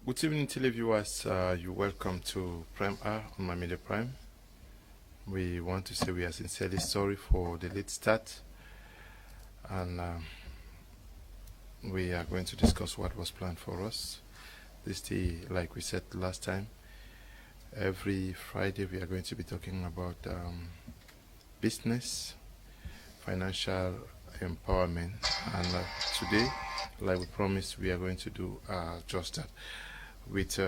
Good evening, televiewers. You're welcome to Prime R on My Media Prime. We want to say we are sincerely sorry for the late start, and we are going to discuss what was planned for us. This day, like we said last time, every Friday we are going to be talking about business, financial empowerment, and today, like we promised, we are going to do just that with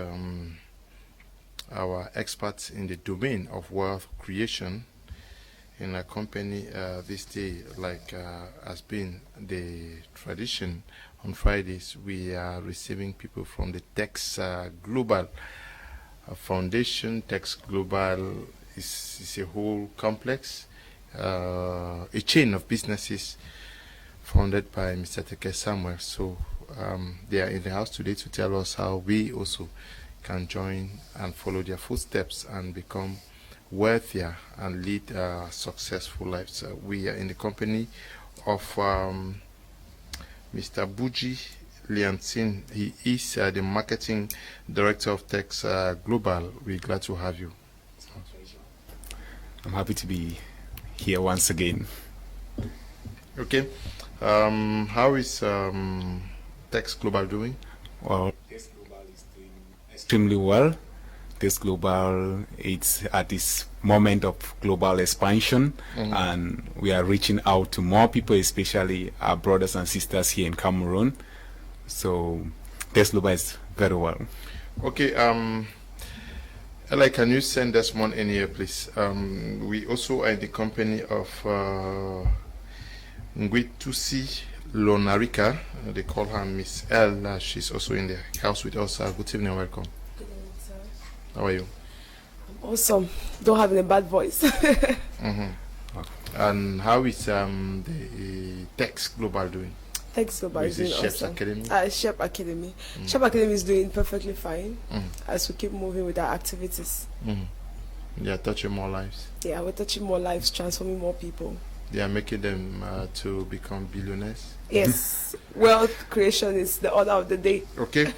our experts in the domain of wealth creation in a company. This day, like has been the tradition on Fridays, we are receiving people from the Teks Global Foundation. Teks Global is a whole complex, a chain of businesses founded by Mr. Teks Samuel. So they are in the house today to tell us how we also can join and follow their footsteps and become wealthier and lead successful lives. We are in the company of Mr. Buji Leancine. He is the marketing director of Teks Global. We're glad to have you. I'm happy to be here once again. Okay. How is Teks Global doing? Well, Teks Global is doing extremely well. Teks Global is at this moment of global expansion, and we are reaching out to more people, especially our brothers and sisters here in Cameroon. So Teks Global is very well. Okay. Ella, can you send us one in here, please? We also are in the company of Nguetussi Lornarica. They call her Miss L. She's also in the house with us. Good evening, welcome. Good evening, sir. How are you? I'm awesome. Don't have a bad voice. And how is the Teks Global doing? Teks Global is doing Chef's awesome. Academy? Chef Academy. Chef Academy is doing perfectly fine as we keep moving with our activities. They are touching more lives. Yeah, we're touching more lives, transforming more people. They are making them to become billionaires. Yes, wealth creation is the order of the day. Okay.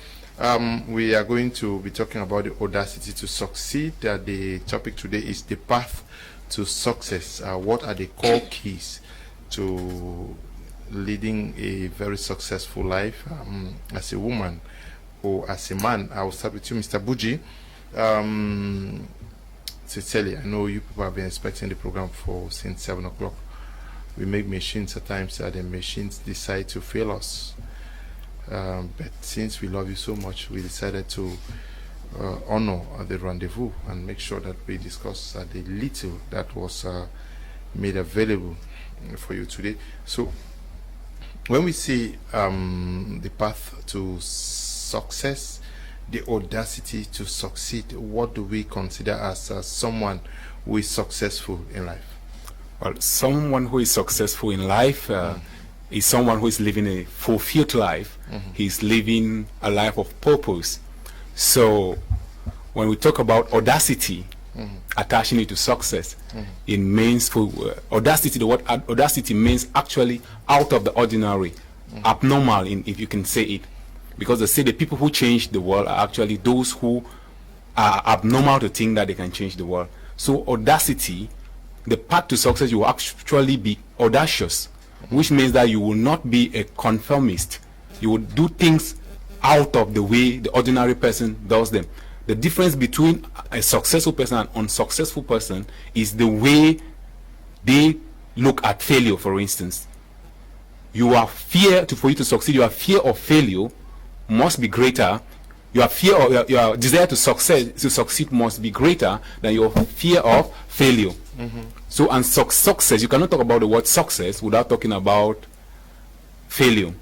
We are going to be talking about the audacity to succeed. The topic today is the path to success. What are the core keys to leading a very successful life as a woman or as a man? I will start with you, Mr. Buji. Sincerely, I know you people have been expecting the program since 7 o'clock. We make machines at times, the machines decide to fail us. But since we love you so much, we decided to honor the rendezvous and make sure that we discuss the little that was made available for you today. So, when we see the path to success, the audacity to succeed, what do we consider as someone who is successful in life? Well, someone who is successful in life is someone who is living a fulfilled life. He's living a life of purpose. So when we talk about audacity, attaching it to success, it means for audacity. The word audacity means actually out of the ordinary, abnormal, if you can say it, because they say the people who change the world are actually those who are abnormal to think that they can change the world. So audacity, the path to success, you will actually be audacious, which means that you will not be a conformist. You will do things out of the way the ordinary person does them. The difference between a successful person and an unsuccessful person is the way they look at failure. For instance, your fear for you to succeed, your fear of failure must be greater. Your fear or your desire to succeed must be greater than your fear of failure. So, and success, you cannot talk about the word success without talking about failure.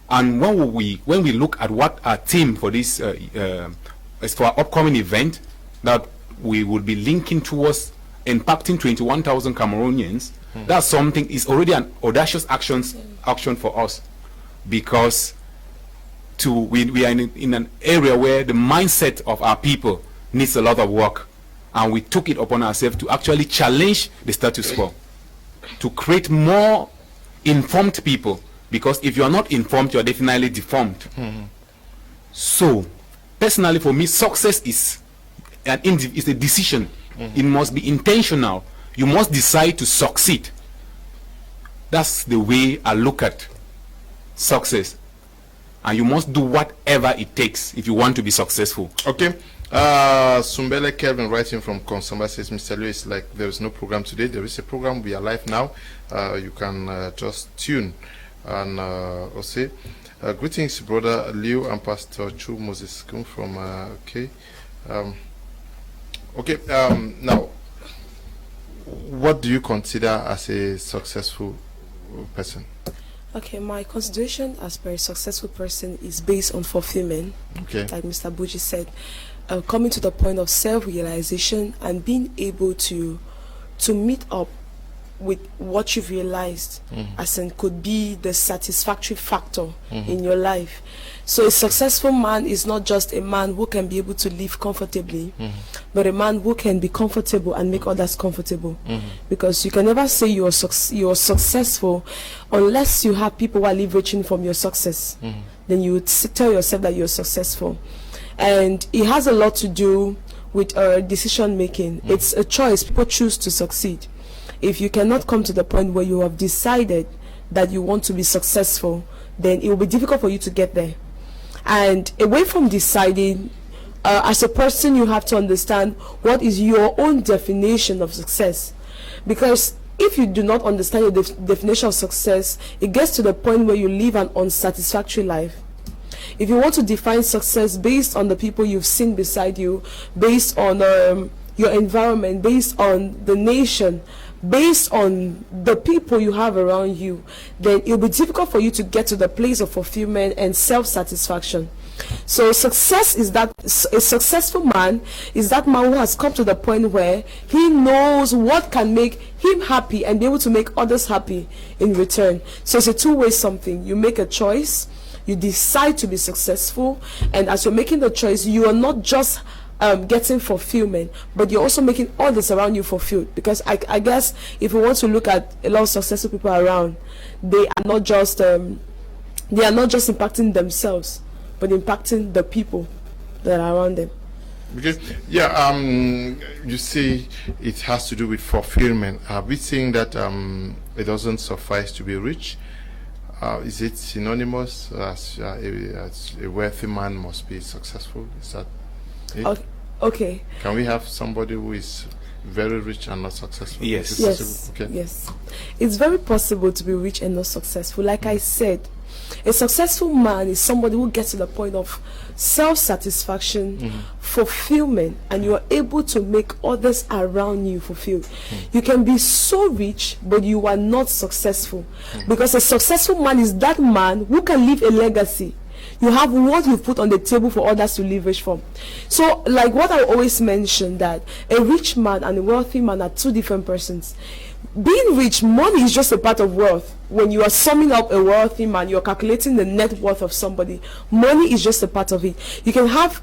And when we look at what our theme for this is for our upcoming event that we will be linking towards impacting 21,000 Cameroonians, that's something is already an audacious action for us, because we are in an area where the mindset of our people needs a lot of work, and we took it upon ourselves to actually challenge the status quo, to create more informed people, because if you are not informed, you are definitely deformed. So personally, for me, success is a decision. It must be intentional. You must decide to succeed. That's the way I look at success. And you must do whatever it takes if you want to be successful. Okay. Sumbele Kelvin writing from Consamba says, Mr. Lewis, like there is no program today. There is a program. We are live now. You can just tune and say, greetings, brother Leo and Pastor Chu Moses Kum from okay. Now, what do you consider as a successful person? Okay, my consideration as per a successful person is based on fulfillment. Okay. Like Mr. Buji said, coming to the point of self-realization and being able to meet up with what you've realized, as in could be the satisfactory factor in your life. So a successful man is not just a man who can be able to live comfortably, but a man who can be comfortable and make others comfortable. Because you can never say you're successful unless you have people who are leveraging from your success. Then you would tell yourself that you're successful. And it has a lot to do with decision making. It's a choice. People choose to succeed. If you cannot come to the point where you have decided that you want to be successful, then it will be difficult for you to get there. And away from deciding, as a person, you have to understand what is your own definition of success. Because if you do not understand your definition of success, it gets to the point where you live an unsatisfactory life. If you want to define success based on the people you've seen beside you, based on your environment, based on the nation, based on the people you have around you, then it will be difficult for you to get to the place of fulfillment and self-satisfaction. So success is that a successful man is that man who has come to the point where he knows what can make him happy and be able to make others happy in return. So it's a two-way something. You make a choice, you decide to be successful, and as you're making the choice, you are not just getting fulfillment, but you're also making others around you fulfilled. Because I guess if we want to look at a lot of successful people around, they are not just impacting themselves, but impacting the people that are around them. Because you say it has to do with fulfillment. Are we saying that it doesn't suffice to be rich? Is it synonymous as a wealthy man must be successful? Is that it? Okay. Can we have somebody who is very rich and not successful? Yes. Yes. Okay. Yes. It's very possible to be rich and not successful. Like I said, a successful man is somebody who gets to the point of self-satisfaction, fulfillment, and you are able to make others around you fulfilled. You can be so rich, but you are not successful. Because a successful man is that man who can leave a legacy. You have what you put on the table for others to leverage from. So, like what I always mention, that a rich man and a wealthy man are two different persons. Being rich, money is just a part of wealth. When you are summing up a wealthy man, you're calculating the net worth of somebody. Money is just a part of it. You can have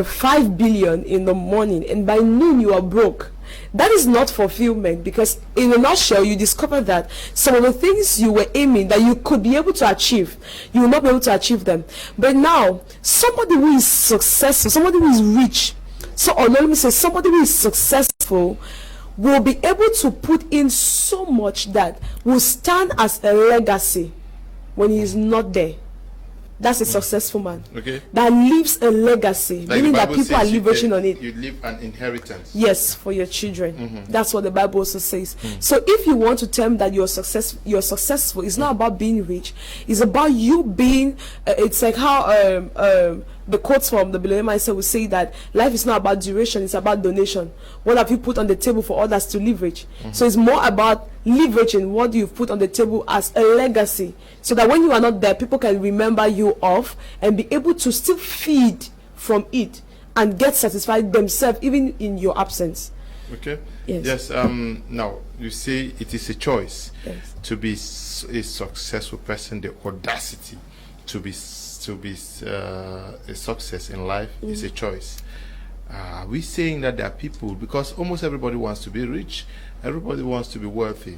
5 billion in the morning, and by noon you are broke. That is not fulfillment, because in a nutshell, you discover that some of the things you were aiming that you could be able to achieve, you will not be able to achieve them. But now, somebody who is successful, somebody who is rich, somebody who is successful will be able to put in so much that will stand as a legacy when he is not there. That's a successful man. Okay. That leaves a legacy, like meaning that people are leveraging on it. You leave an inheritance. Yes, for your children. That's what the Bible also says. So if you want to tell me that you're successful, it's not about being rich. It's about you being. It's like how the quotes from the Billionaire Mindset will say that life is not about duration; it's about donation. What have you put on the table for others to leverage? So it's more about leveraging what you've put on the table as a legacy, so that when you are not there, people can remember you of and be able to still feed from it and get satisfied themselves even in your absence. Okay. Yes. Now you say it is a choice. Yes. To be a successful person. The audacity to be a success in life is a choice. We're saying that there are people, because almost everybody wants to be rich, everybody wants to be wealthy.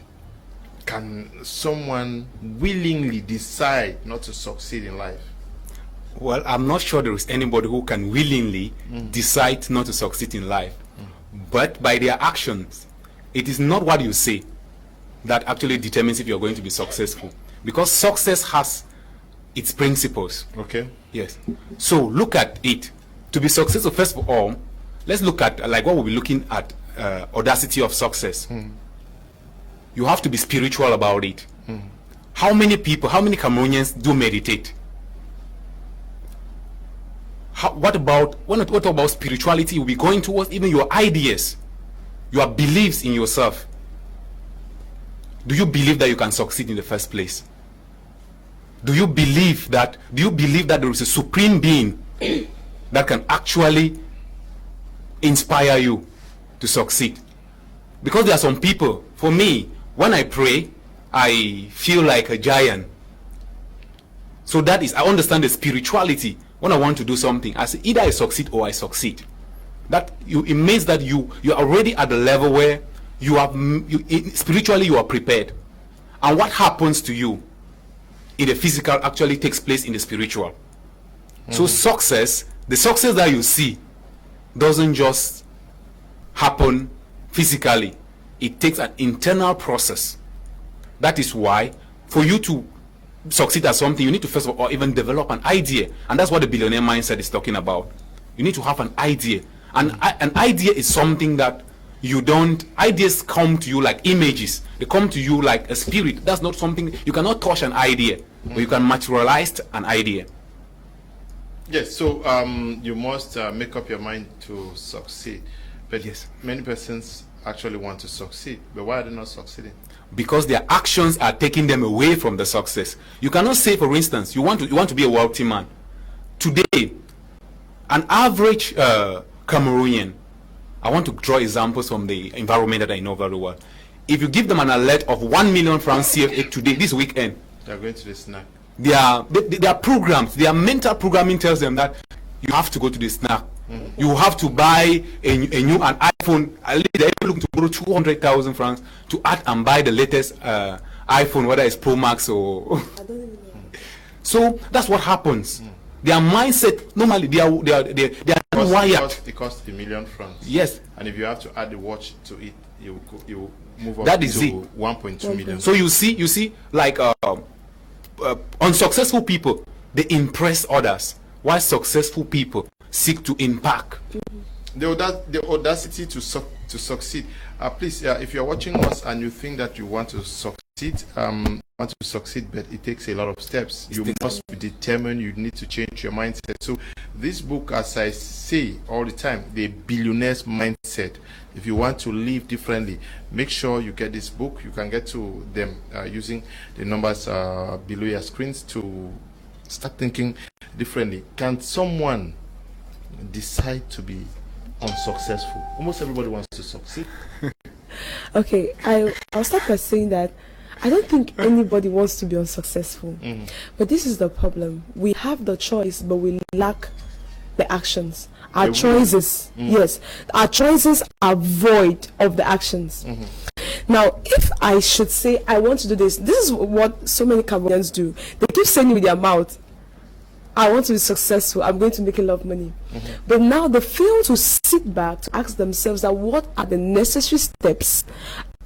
Can someone willingly decide not to succeed in life? Well, I'm not sure there is anybody who can willingly decide not to succeed in life. But by their actions, it is not what you say that actually determines if you're going to be successful. Because success has its principles. Okay. Yes. So look at it. To be successful, first of all, let's look at like what we'll be looking at, audacity of success. You have to be spiritual about it. How many people, how many Cameroonians do meditate? What about spirituality? You'll be going towards even your ideas, your beliefs in yourself. Do you believe that you can succeed in the first place? Do you believe that there is a supreme being that can actually inspire you to succeed? Because there are some people, for me, when I pray, I feel like a giant. So that is, I understand the spirituality. When I want to do something, I say either I succeed or I succeed. It means that you're already at the level where spiritually you are prepared. And what happens to you in the physical actually takes place in the spiritual. So the success that you see doesn't just happen physically. It takes an internal process. That is why for you to succeed at something, you need to first of all even develop an idea. And that's what the billionaire mindset is talking about. You need to have an idea. And an idea is something that ideas come to you like images. They come to you like a spirit. That's not something, you cannot touch an idea, but you can materialize an idea. Yes, so you must make up your mind to succeed. But yes, many persons actually want to succeed, but why are they not succeeding? Because their actions are taking them away from the success. You cannot say, for instance, you want to be a wealthy man. Today, an average Cameroonian, I want to draw examples from the environment that I know very well. If you give them an alert of 1 million francs CFA today, this weekend, they're going to the snack. Their programs, their mental programming tells them that you have to go to the snack. You have to buy an iPhone. At least they're looking to borrow 200,000 francs to add and buy the latest iPhone, whether it's Pro Max or. I don't even know. So that's what happens. Their mindset normally they are wired. It costs $1 million francs. Yes. And if you have to add the watch to it, you move up that is to it. 1.2 million. So you see, like unsuccessful people, they impress others, while successful people seek to impact. The audacity to succeed. Please, if you're watching us and you think that you want to succeed, but it takes a lot of steps. You must be determined. You need to change your mindset. So this book, as I say all the time, the billionaire's mindset. If you want to live differently, make sure you get this book. You can get to them using the numbers below your screens to start thinking differently. Can someone decide to be unsuccessful? Almost everybody wants to succeed. Okay, I'll start by saying that I don't think anybody wants to be unsuccessful. But this is the problem. We have the choice, but we lack the actions. Our choices, yes, our choices are void of the actions. Now, if I should say I want to do this is what so many Cameroonians do. They keep saying with their mouth, I want to be successful, I'm going to make a lot of money. But now they fail to sit back to ask themselves that what are the necessary steps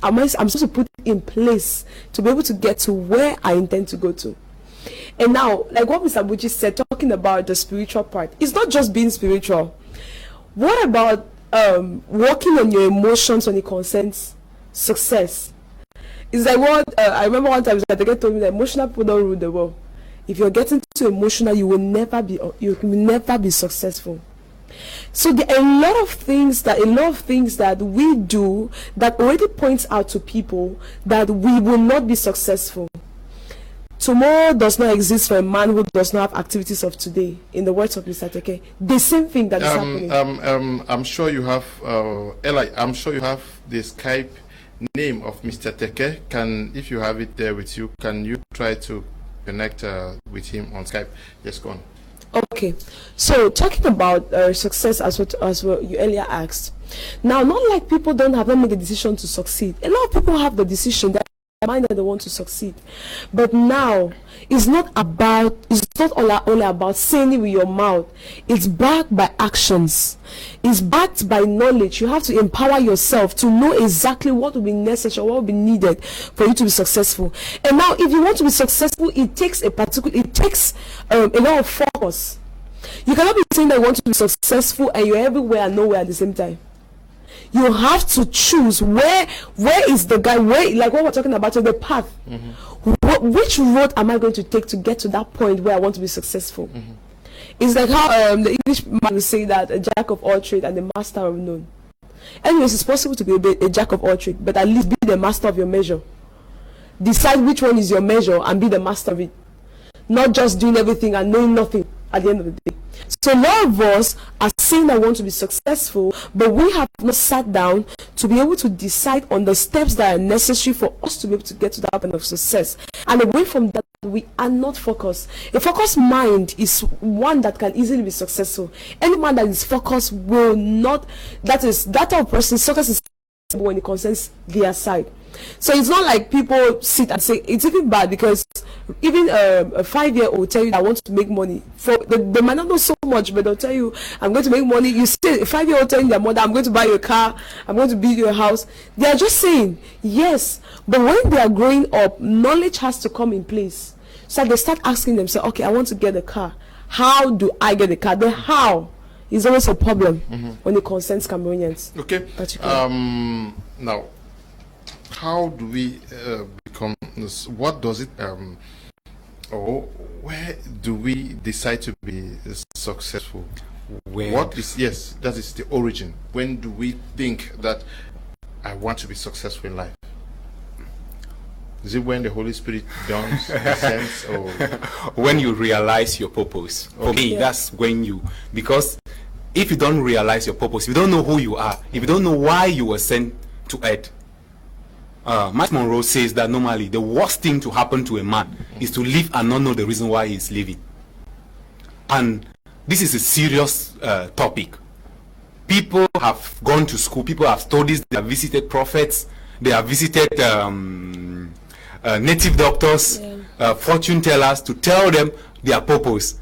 I'm supposed to put in place to be able to get to where I intend to go to. And now, like what Mr. Buji said, talking about the spiritual part, it's not just being spiritual. What about working on your emotions when it concerns success? It's like what I remember one time Mr. Teke told me that emotional people don't rule the world. If you're getting too emotional, you will never be successful. So there are a lot of things that we do that already points out to people that we will not be successful. Tomorrow does not exist for a man who does not have activities of today. In the words of Mr. Teke, the same thing that is happening. I'm sure you have Eli. I'm sure you have the Skype name of Mr. Teke. If you have it there with you, can you try to connect with him on Skype? Yes, go on. Okay, so talking about success as what you earlier asked. Now, not like people don't have not made the decision to succeed. A lot of people have the decision that mind that they want to succeed. But now, it's not only about saying it with your mouth. It's backed by actions. It's backed by knowledge. You have to empower yourself to know exactly what will be necessary, what will be needed for you to be successful. And now, if you want to be successful, it takes a lot of focus. You cannot be saying that you want to be successful and you're everywhere and nowhere at the same time. You have to choose where is the guy, like what we're talking about, the path. Which road am I going to take to get to that point where I want to be successful? It's like how the English man will say that a jack of all trades and the master of none. Anyways, it's possible to be a jack of all trades, but at least be the master of your measure. Decide which one is your measure and be the master of it. Not just doing everything and knowing nothing at the end of the day. So a lot of us are saying I want to be successful, but we have not sat down to be able to decide on the steps that are necessary for us to be able to get to that point of success. And away from that, we are not focused. A focused mind is one that can easily be successful. Any man that is focused will not, that type of person, success is when it concerns their side. So it's not like people sit and say, it's even bad because even a 5-year-old tell you I want to make money. They might not know so much, but they'll tell you I'm going to make money. You say a 5-year-old telling their mother I'm going to buy you a car, I'm going to build you a house. They are just saying yes, but when they are growing up, knowledge has to come in place. So they start asking themselves, okay, I want to get a car. How do I get a car? The how is always a problem when it concerns Cameroonians. Okay. Now, how do we become, what does it, or where do we decide to be successful? What is, yes, that is the origin. When do we think that I want to be successful in life? Is it when the Holy Spirit descends, or when you realize your purpose? Okay. For me, that's when you, because if you don't realize your purpose, if you don't know who you are, if you don't know why you were sent to earth, Matt Monroe says that normally the worst thing to happen to a man is to live and not know the reason why he's living. And this is a serious topic. People have gone to school, people have studied, they have visited prophets, they have visited native doctors, fortune tellers to tell them their purpose.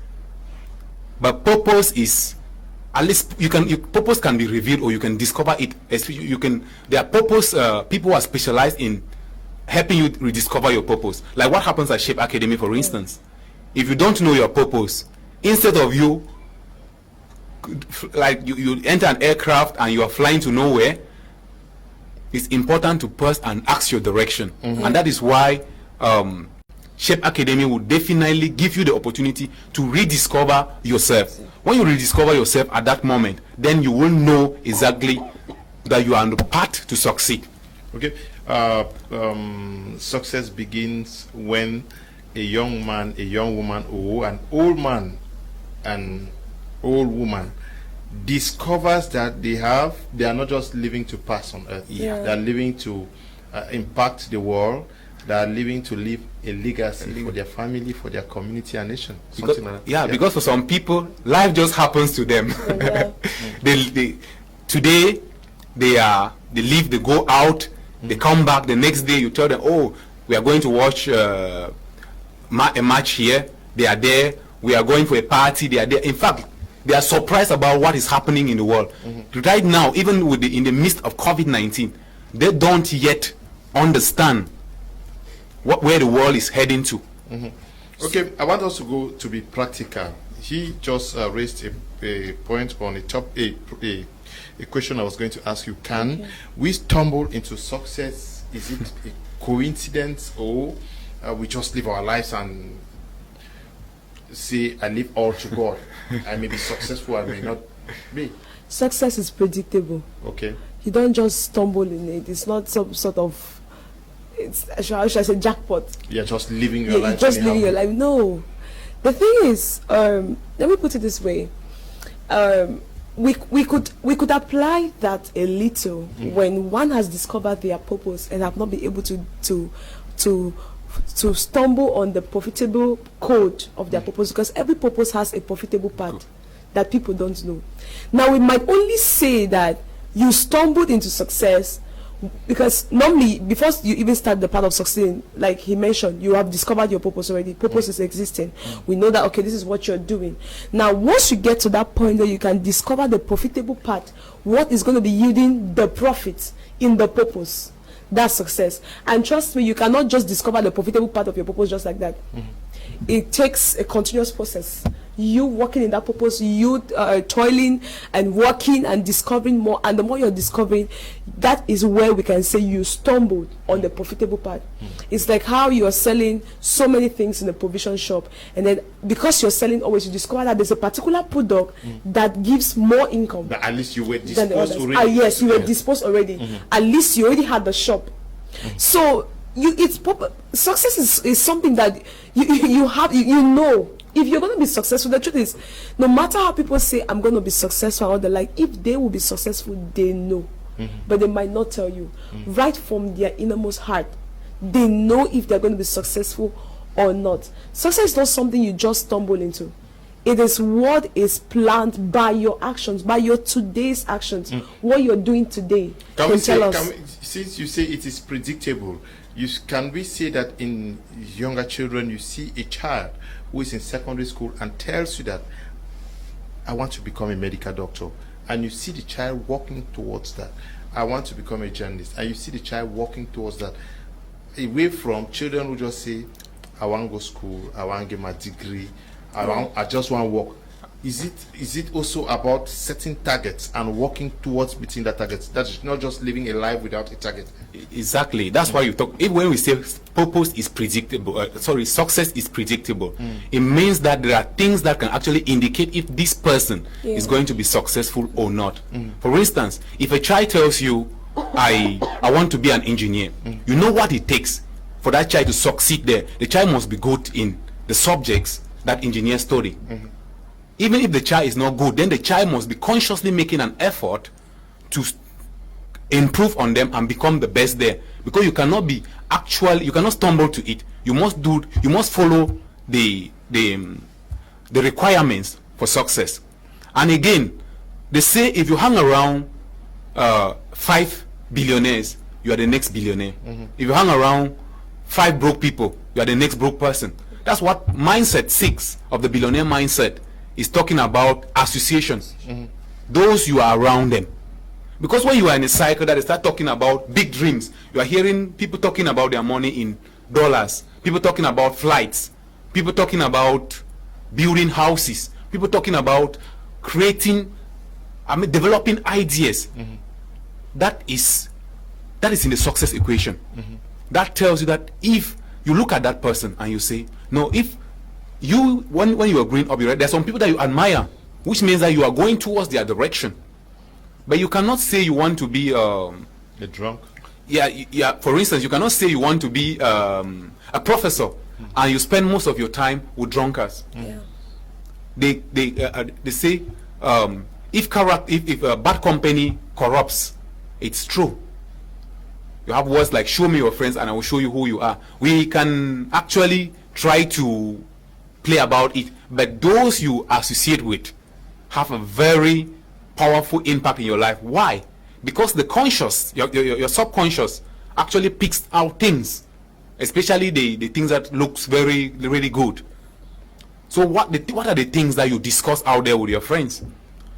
But purpose is, at least purpose can be revealed, or you can discover it. There are purpose, people are specialized in helping you rediscover your purpose. Like what happens at Shape Academy, for instance. If you don't know your purpose, instead of you, like you enter an aircraft and you are flying to nowhere, it's important to pause and ask your direction. And that is why Shape Academy will definitely give you the opportunity to rediscover yourself. When you rediscover yourself at that moment, then you will know exactly that you are on the path to succeed. Okay. Success begins when a young man, a young woman, or an old man, an old woman discovers that they are not just living to pass on earth. They are living to impact the world. They are living to leave a legacy for their family, for their community and nation. Because, like that. Because for some people, life just happens to them. Today, they leave, they go out, they come back. The next day, you tell them, oh, we are going to watch a match here. They are there. We are going for a party. They are there. In fact, they are surprised about what is happening in the world. Right now, even in the midst of COVID-19, they don't yet understand where the world is heading to. Okay, I want us to go to be practical. He just raised a point on a question I was going to ask you. Can we stumble into success? Is it a coincidence, or we just live our lives and say, I live all to God? I may be successful, I may not be. Success is predictable. Okay. You don't just stumble in it. It's not some sort of, should I say, jackpot. You're just living your life. You're just living your life. No. The thing is, let me put it this way. We could apply that a little when one has discovered their purpose and have not been able to stumble on the profitable code of their purpose, because every purpose has a profitable part that people don't know. Now, we might only say that you stumbled into success Because normally, before you even start the part of succeeding, like he mentioned, you have discovered your purpose already. Purpose is existing. We know that, okay, this is what you're doing. Now, once you get to that point where you can discover the profitable part, what is going to be yielding the profit in the purpose, that's success. And trust me, you cannot just discover the profitable part of your purpose just like that. It takes a continuous process. You working in that purpose, you toiling and working and discovering more, and the more you're discovering, that is where we can say you stumbled on the profitable part. It's like how you're selling so many things in the provision shop, and then because you're selling always, you discover that there's a particular product that gives more income. But at least you were disposed already. Yes, you were disposed already. At least you already had the shop. So success is something that you have, you know. If you're going to be successful, the truth is, no matter how people say I'm going to be successful or the like, if they will be successful, they know. But they might not tell you. Right from their innermost heart, they know if they're going to be successful or not. Success is not something you just stumble into. It is what is planned by your actions, by your today's actions, what you're doing today. Since you say it is predictable, can we say that in younger children, you see a child who is in secondary school and tells you that I want to become a medical doctor, and you see the child walking towards that, I want to become a journalist, and you see the child walking towards that, away from children who just say I want to go to school, I want to get my degree, I just want to work. Is it also about setting targets and working towards meeting the targets? That's not just living a life without a target. Exactly. That's why you talk. When we say purpose is predictable, success is predictable, it means that there are things that can actually indicate if this person is going to be successful or not. For instance, if a child tells you, I want to be an engineer, you know what it takes for that child to succeed there. The child must be good in the subjects that engineers study. Even if the child is not good, then the child must be consciously making an effort to improve on them and become the best there. Because you cannot stumble to it. You must follow the requirements for success. And again, they say if you hang around 5 billionaires, you are the next billionaire. If you hang around 5 broke people, you are the next broke person. That's what mindset 6 of the billionaire mindset is talking about. Associations. Those you are around them. Because when you are in a cycle that they start talking about big dreams, you are hearing people talking about their money in dollars, people talking about flights, people talking about building houses, people talking about developing ideas. That is in the success equation. That tells you that if you look at that person and you say, no, if you when you are growing up, there are some people that you admire, which means that you are going towards their direction. But you cannot say you want to be a drunk. Yeah. For instance, you cannot say you want to be a professor and you spend most of your time with drunkards. They say if a bad company corrupts, it's true. You have words like "show me your friends and I will show you who you are." We can actually try to play about it, but those you associate with have a very powerful impact in your life. Why? Because the conscious, your subconscious, actually picks out things, especially the things that looks very really good. So what are the things that you discuss out there with your friends?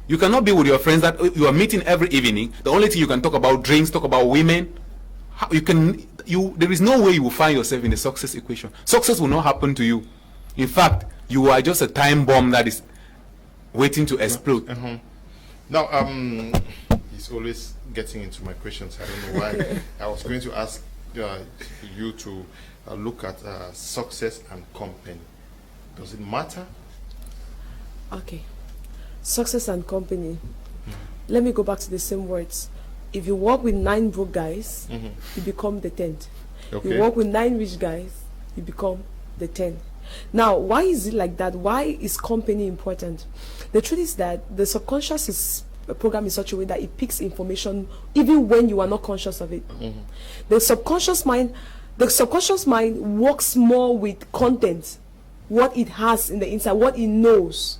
You cannot be with your friends that you are meeting every evening. The only thing you can talk about drinks, talk about women. There is no way you will find yourself in the success equation. Success will not happen to you. In fact, you are just a time bomb that is waiting to explode. Now, he's always getting into my questions. I don't know why. I was going to ask you to look at success and company. Does it matter? Okay. Success and company. Let me go back to the same words. If you work with 9 broke guys, you become the 10th. Okay. You work with 9 rich guys, you become the 10th. Now, why is it like that? Why is company important? The truth is that the subconscious is programmed in such a way that it picks information even when you are not conscious of it. The subconscious mind works more with content, what it has in the inside, what it knows.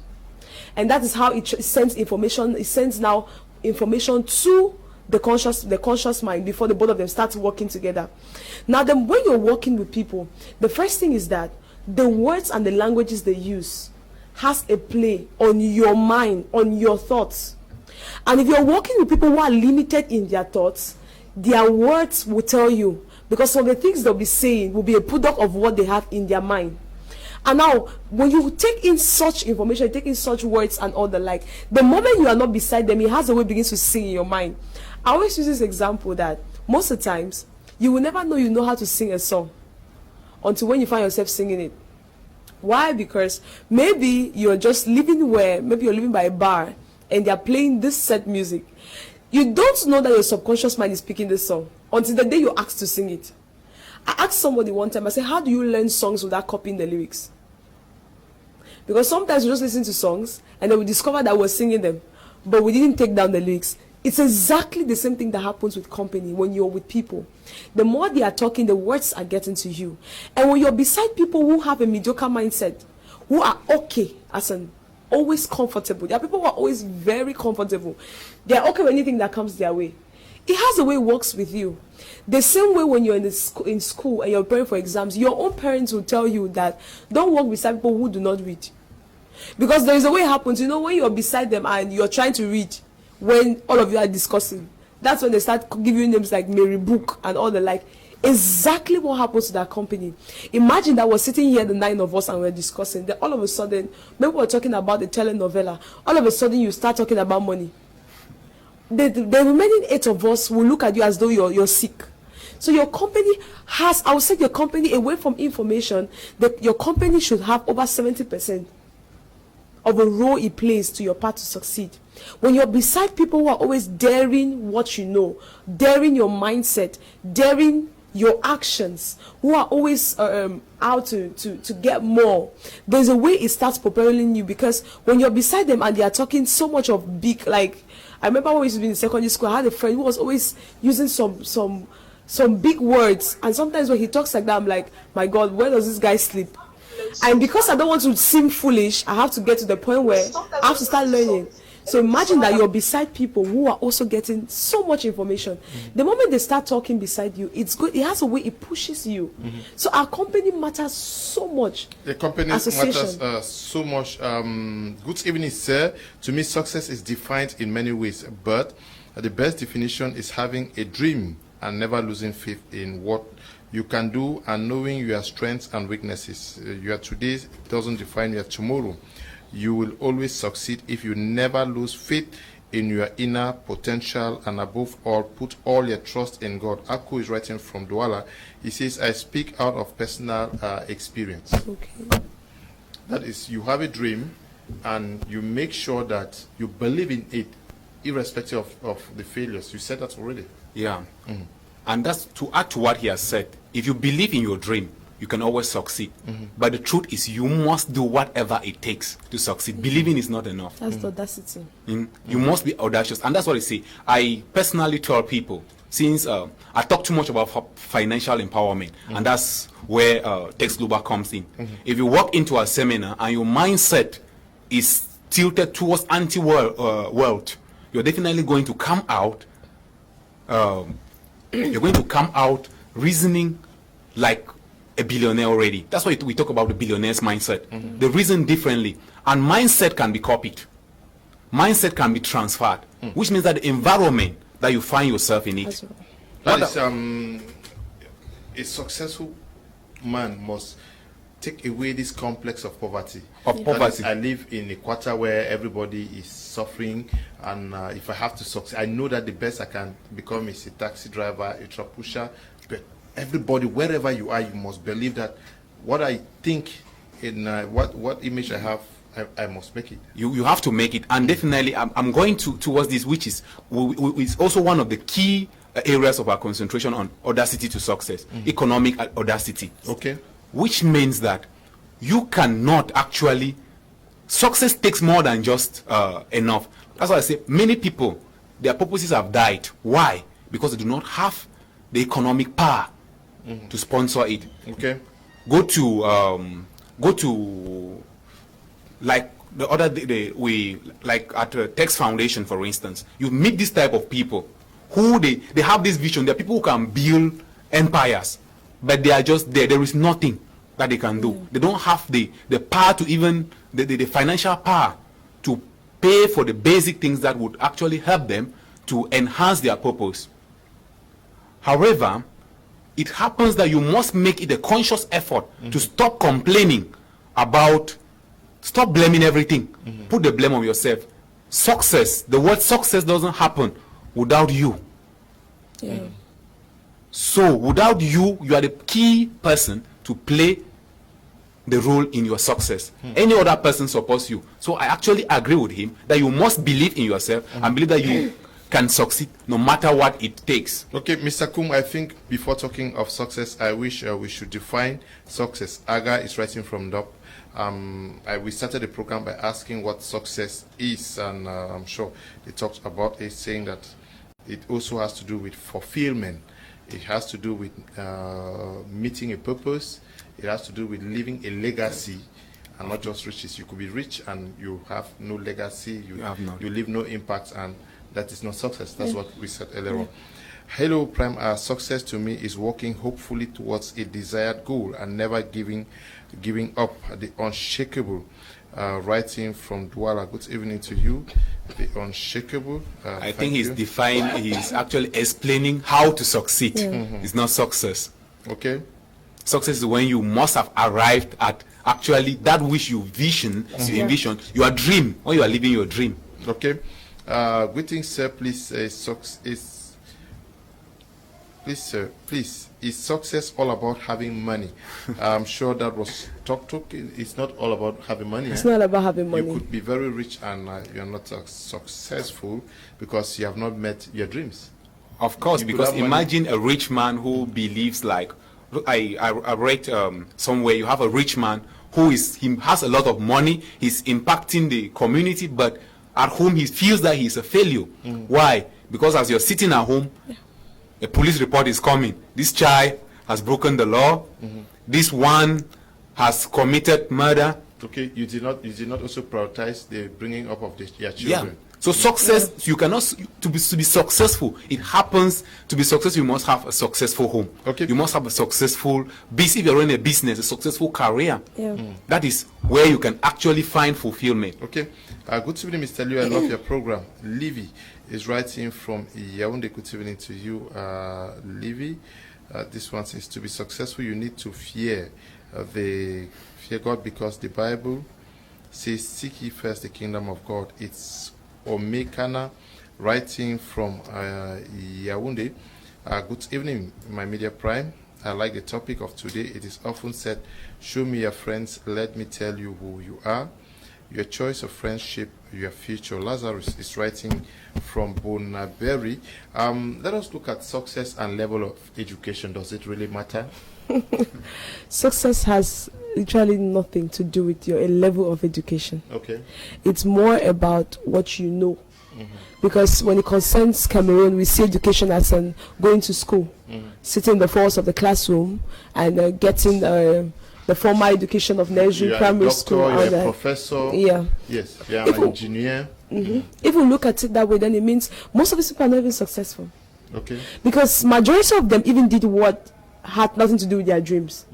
And that is how it sends information. It sends now information to the conscious mind before the both of them start working together. Now then, when you're working with people, the first thing is that the words and the languages they use has a play on your mind, on your thoughts. And if you're working with people who are limited in their thoughts, their words will tell you, because some of the things they'll be saying will be a product of what they have in their mind. And now, when you take in such information, take in such words and all the like, the moment you are not beside them, it has a way it begins to sing in your mind. I always use this example that most of the times, you will never know you know how to sing a song until when you find yourself singing it. Why? Because maybe you're just living maybe you're living by a bar and they're playing this set music. You don't know that your subconscious mind is picking this song until the day you're asked to sing it. I asked somebody one time, I said, how do you learn songs without copying the lyrics? Because sometimes we just listen to songs and then we discover that we're singing them, but we didn't take down the lyrics. It's exactly the same thing that happens with company when you're with people. The more they are talking, the words are getting to you. And when you're beside people who have a mediocre mindset, who are okay, as in always comfortable. There are people who are always very comfortable. They are okay with anything that comes their way. It has a way it works with you. The same way when you're in school and you're preparing for exams, your own parents will tell you that don't work beside people who do not read. Because there is a way it happens, when you're beside them and you're trying to read, when all of you are discussing, that's when they start giving you names like Mary Book and all the like. Exactly what happens to that company. Imagine that we're sitting here, the 9 of us, and we're discussing. Then all of a sudden, maybe we're talking about the telenovela. All of a sudden, you start talking about money. The remaining 8 of us will look at you as though you're sick. So your company has, I would say your company, away from information, that your company should have over 70% of a role it plays to your path to succeed. When you're beside people who are always daring what you know, daring your mindset, daring your actions, who are always out to get more, there's a way it starts propelling you. Because when you're beside them and they are talking so much of big, like, I remember when we used to be in secondary school, I had a friend who was always using some big words, and sometimes when he talks like that, I'm like, my God, where does this guy sleep? And because I don't want to seem foolish, I have to get to the point where I have to start learning. So imagine that you're beside people who are also getting so much information. The moment they start talking beside you, it's good. It has a way it pushes you. So our company matters so much. The company matters so much. Good evening, sir. To me, success is defined in many ways, but the best definition is having a dream and never losing faith in what you can do and knowing your strengths and weaknesses. Your today doesn't define your tomorrow. You will always succeed if you never lose faith in your inner potential, and above all, put all your trust in God. Aku is writing from Douala. He says, I speak out of personal experience. Okay. That is, you have a dream and you make sure that you believe in it, irrespective of the failures. You said that already. Yeah. And that's to add to what he has said. If you believe in your dream, you can always succeed. But the truth is, you must do whatever it takes to succeed. Believing is not enough. That's the audacity. You must be audacious. And that's what I say. I personally tell people, since I talk too much about financial empowerment, and that's where Teks Global comes in. If you walk into a seminar and your mindset is tilted towards anti-wealth, you're definitely going to come out reasoning like a billionaire already. That's why we talk about the billionaire's mindset. They reason differently. And mindset can be copied. Mindset can be transferred, which means that the environment that you find yourself in it. That is, a successful man must take away this complex of poverty. I live in a quarter where everybody is suffering, and if I have to succeed, I know that the best I can become is a taxi driver, a truck pusher. But everybody, wherever you are, you must believe that what I think in what image I have, I must make it. You have to make it, and definitely I'm going towards this, which is also one of the key areas of our concentration on audacity to success, economic audacity. Okay. Which means that you cannot actually, success takes more than just enough. That's why I say many people, their purposes have died. Why? Because they do not have the economic power to sponsor it. Okay. Go to like the other day, we like at Teks Foundation, for instance, you meet this type of people who they have this vision. There are people who can build empires, but they are just there. There is nothing that they can do. They don't have the power to even, the financial power to pay for the basic things that would actually help them to enhance their purpose. However, it happens that you must make it a conscious effort to stop complaining about, stop blaming everything. Put the blame on yourself. Success, the word success doesn't happen without you. So without you, you are the key person to play the role in your success. Any other person supports you. So I actually agree with him that you must believe in yourself and believe that you can succeed no matter what it takes. Okay, Mr. Kum, I think before talking of success, I wish we should define success. Aga is writing from DOP. We started the program by asking what success is, and I'm sure they talked about it, saying that it also has to do with fulfillment. It has to do with meeting a purpose. It has to do with leaving a legacy, and not just riches. You could be rich and you have no legacy. You leave no impact, and that is not success. That's what we said earlier on. Hello, Prime. Success to me is working hopefully towards a desired goal and never giving up. The unshakable. Writing from Douala. Good evening to you. The unshakable. I think he's actually explaining how to succeed. It's not success. Okay. Success is when you must have arrived at actually that which you envision, your dream, when you are living your dream. Okay. Greetings, sir. Please, sir, is success all about having money? I'm sure that was talked. It's not all about having money. It's not about having money. You could be very rich and you're not successful because you have not met your dreams. Of course, because imagine a rich man who believes like, I read somewhere, you have a rich man who has a lot of money, he's impacting the community, but at home he feels that he's a failure. Why? Because as you're sitting at home, a police report is coming. This child has broken the law. This one has committed murder. Okay, you did not also prioritize the bringing up of their children. Yeah. So success, you cannot, to be successful, it happens, to be successful, you must have a successful home. Okay. You must have a successful business. If you're running a business, a successful career. That is where you can actually find fulfillment. Okay. Good evening, Mr. Liu. I love your program. Livy is writing from Yaoundé. Good evening to you, Livy. This one says, to be successful, you need to fear God, because the Bible says, seek ye first the kingdom of God. It's Omekana writing from Yaoundé. Good evening, my media prime. I like the topic of today. It is often said, show me your friends, let me tell you who you are. Your choice of friendship, your future. Lazarus is writing from Bonaberry. Let us look at success and level of education. Does it really matter? Success has literally nothing to do with your level of education. Okay. It's more about what you know. Because when it concerns Cameroon, we see education as going to school, sitting in the floors of the classroom and getting the formal education of nursery, primary school. You're a professor. Yeah. Yes. You're an engineer. If you look at it that way, then it means most of these people are not even successful. Okay. Because majority of them even did what had nothing to do with their dreams.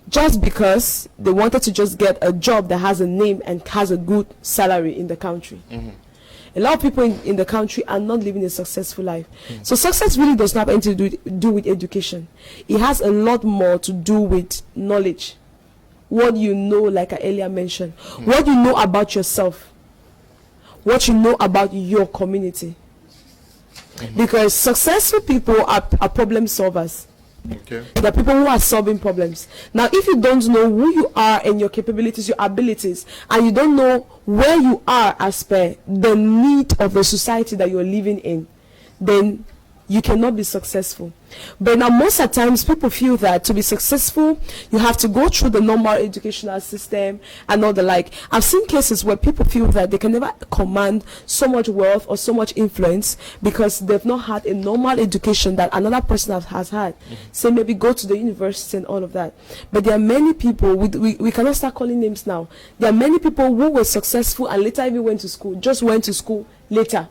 Just because they wanted to just get a job that has a name and has a good salary in the country. A lot of people in the country are not living a successful life. So success really does not have anything to do with education. It has a lot more to do with knowledge. What you know, like I earlier mentioned. What you know about yourself. What you know about your community. Because successful people are problem solvers. Okay. The people who are solving problems. Now, if you don't know who you are and your capabilities, your abilities, and you don't know where you are as per the need of the society that you're living in, then you cannot be successful. But now most of the times people feel that to be successful you have to go through the normal educational system and all the like. I've seen cases where people feel that they can never command so much wealth or so much influence because they've not had a normal education that another person has had. Say maybe go to the university and all of that. But there are many people, we cannot start calling names now. There are many people who were successful and later even went to school, just went to school later.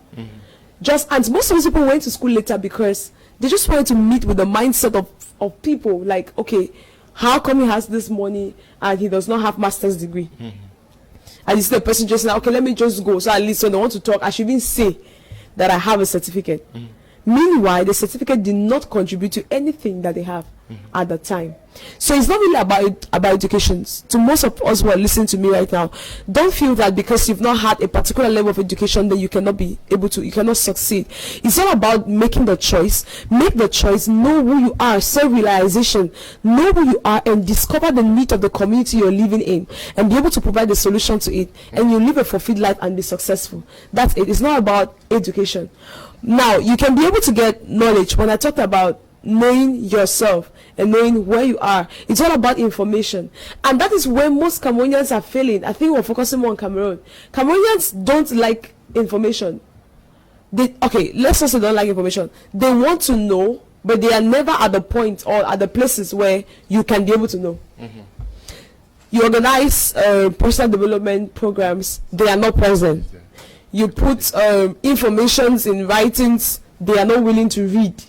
And most of these people went to school later because they just wanted to meet with the mindset of people. Like, okay, how come he has this money and he does not have master's degree? And you see the person just like, okay, let me just go. So at least when they want to talk, I should even say that I have a certificate. Meanwhile, the certificate did not contribute to anything that they have at the time. So it's not really about education. To most of us who are listening to me right now, don't feel that because you've not had a particular level of education that you cannot succeed. It's all about making the choice. Make the choice, know who you are, self-realization, know who you are, and discover the need of the community you're living in, and be able to provide the solution to it, and you live a fulfilled life and be successful. That's it. It's not about education. Now, you can be able to get knowledge. When I talked about knowing yourself and knowing where you are, it's all about information. And that is where most Cameroonians are failing. I think we're focusing more on Cameroon. Cameroonians don't like information. Let's also don't like information. They want to know, but they are never at the point or at the places where you can be able to know. You organize personal development programs, they are not present. You put informations in writings, they are not willing to read.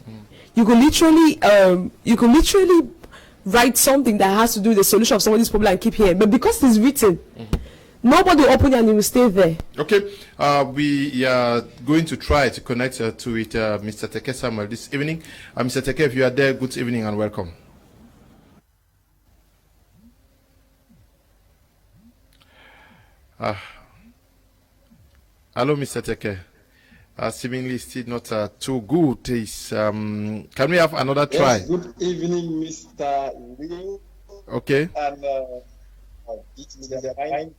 You could literally write something that has to do with the solution of somebody's problem and keep here, but because it's written, nobody will open it and it will stay there. Okay, we are going to try to connect to it, Mr. Teke Samuel, this evening. Mr. Teke, if you are there, good evening and welcome. Hello, Mr. Teke. Seemingly still not too good. Can we have another try? Yes, good evening, Mr. Will. Okay. And it's Mr. Fine.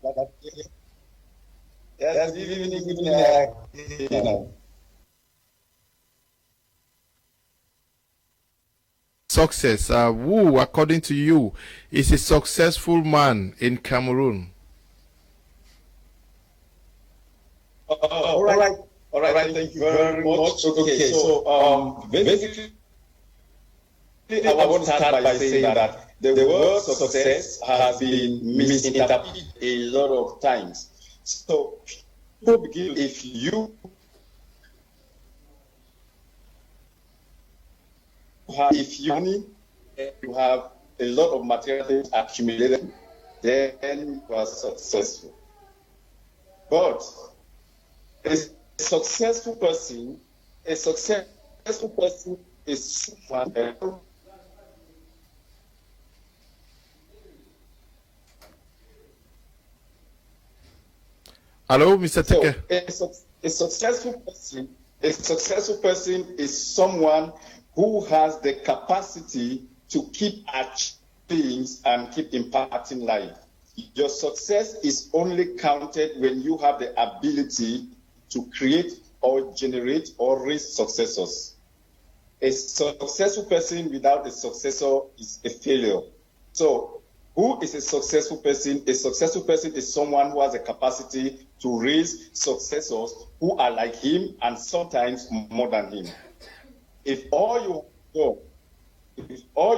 Yes, good evening. Success. Who, according to you, is a successful man in Cameroon? All right, thank you very much. Okay, so basically, I want to start by saying that the word success has been misinterpreted a lot of times. So, people begin, if you have a lot of material things accumulated, then you are successful. But a successful person is someone. Hello, Mr. Teke. So a successful person is someone who has the capacity to keep achieving things and keep impacting life. Your success is only counted when you have the ability to create or generate or raise successors. A successful person without a successor is a failure. So, who is a successful person? A successful person is someone who has a capacity to raise successors who are like him and sometimes more than him. If all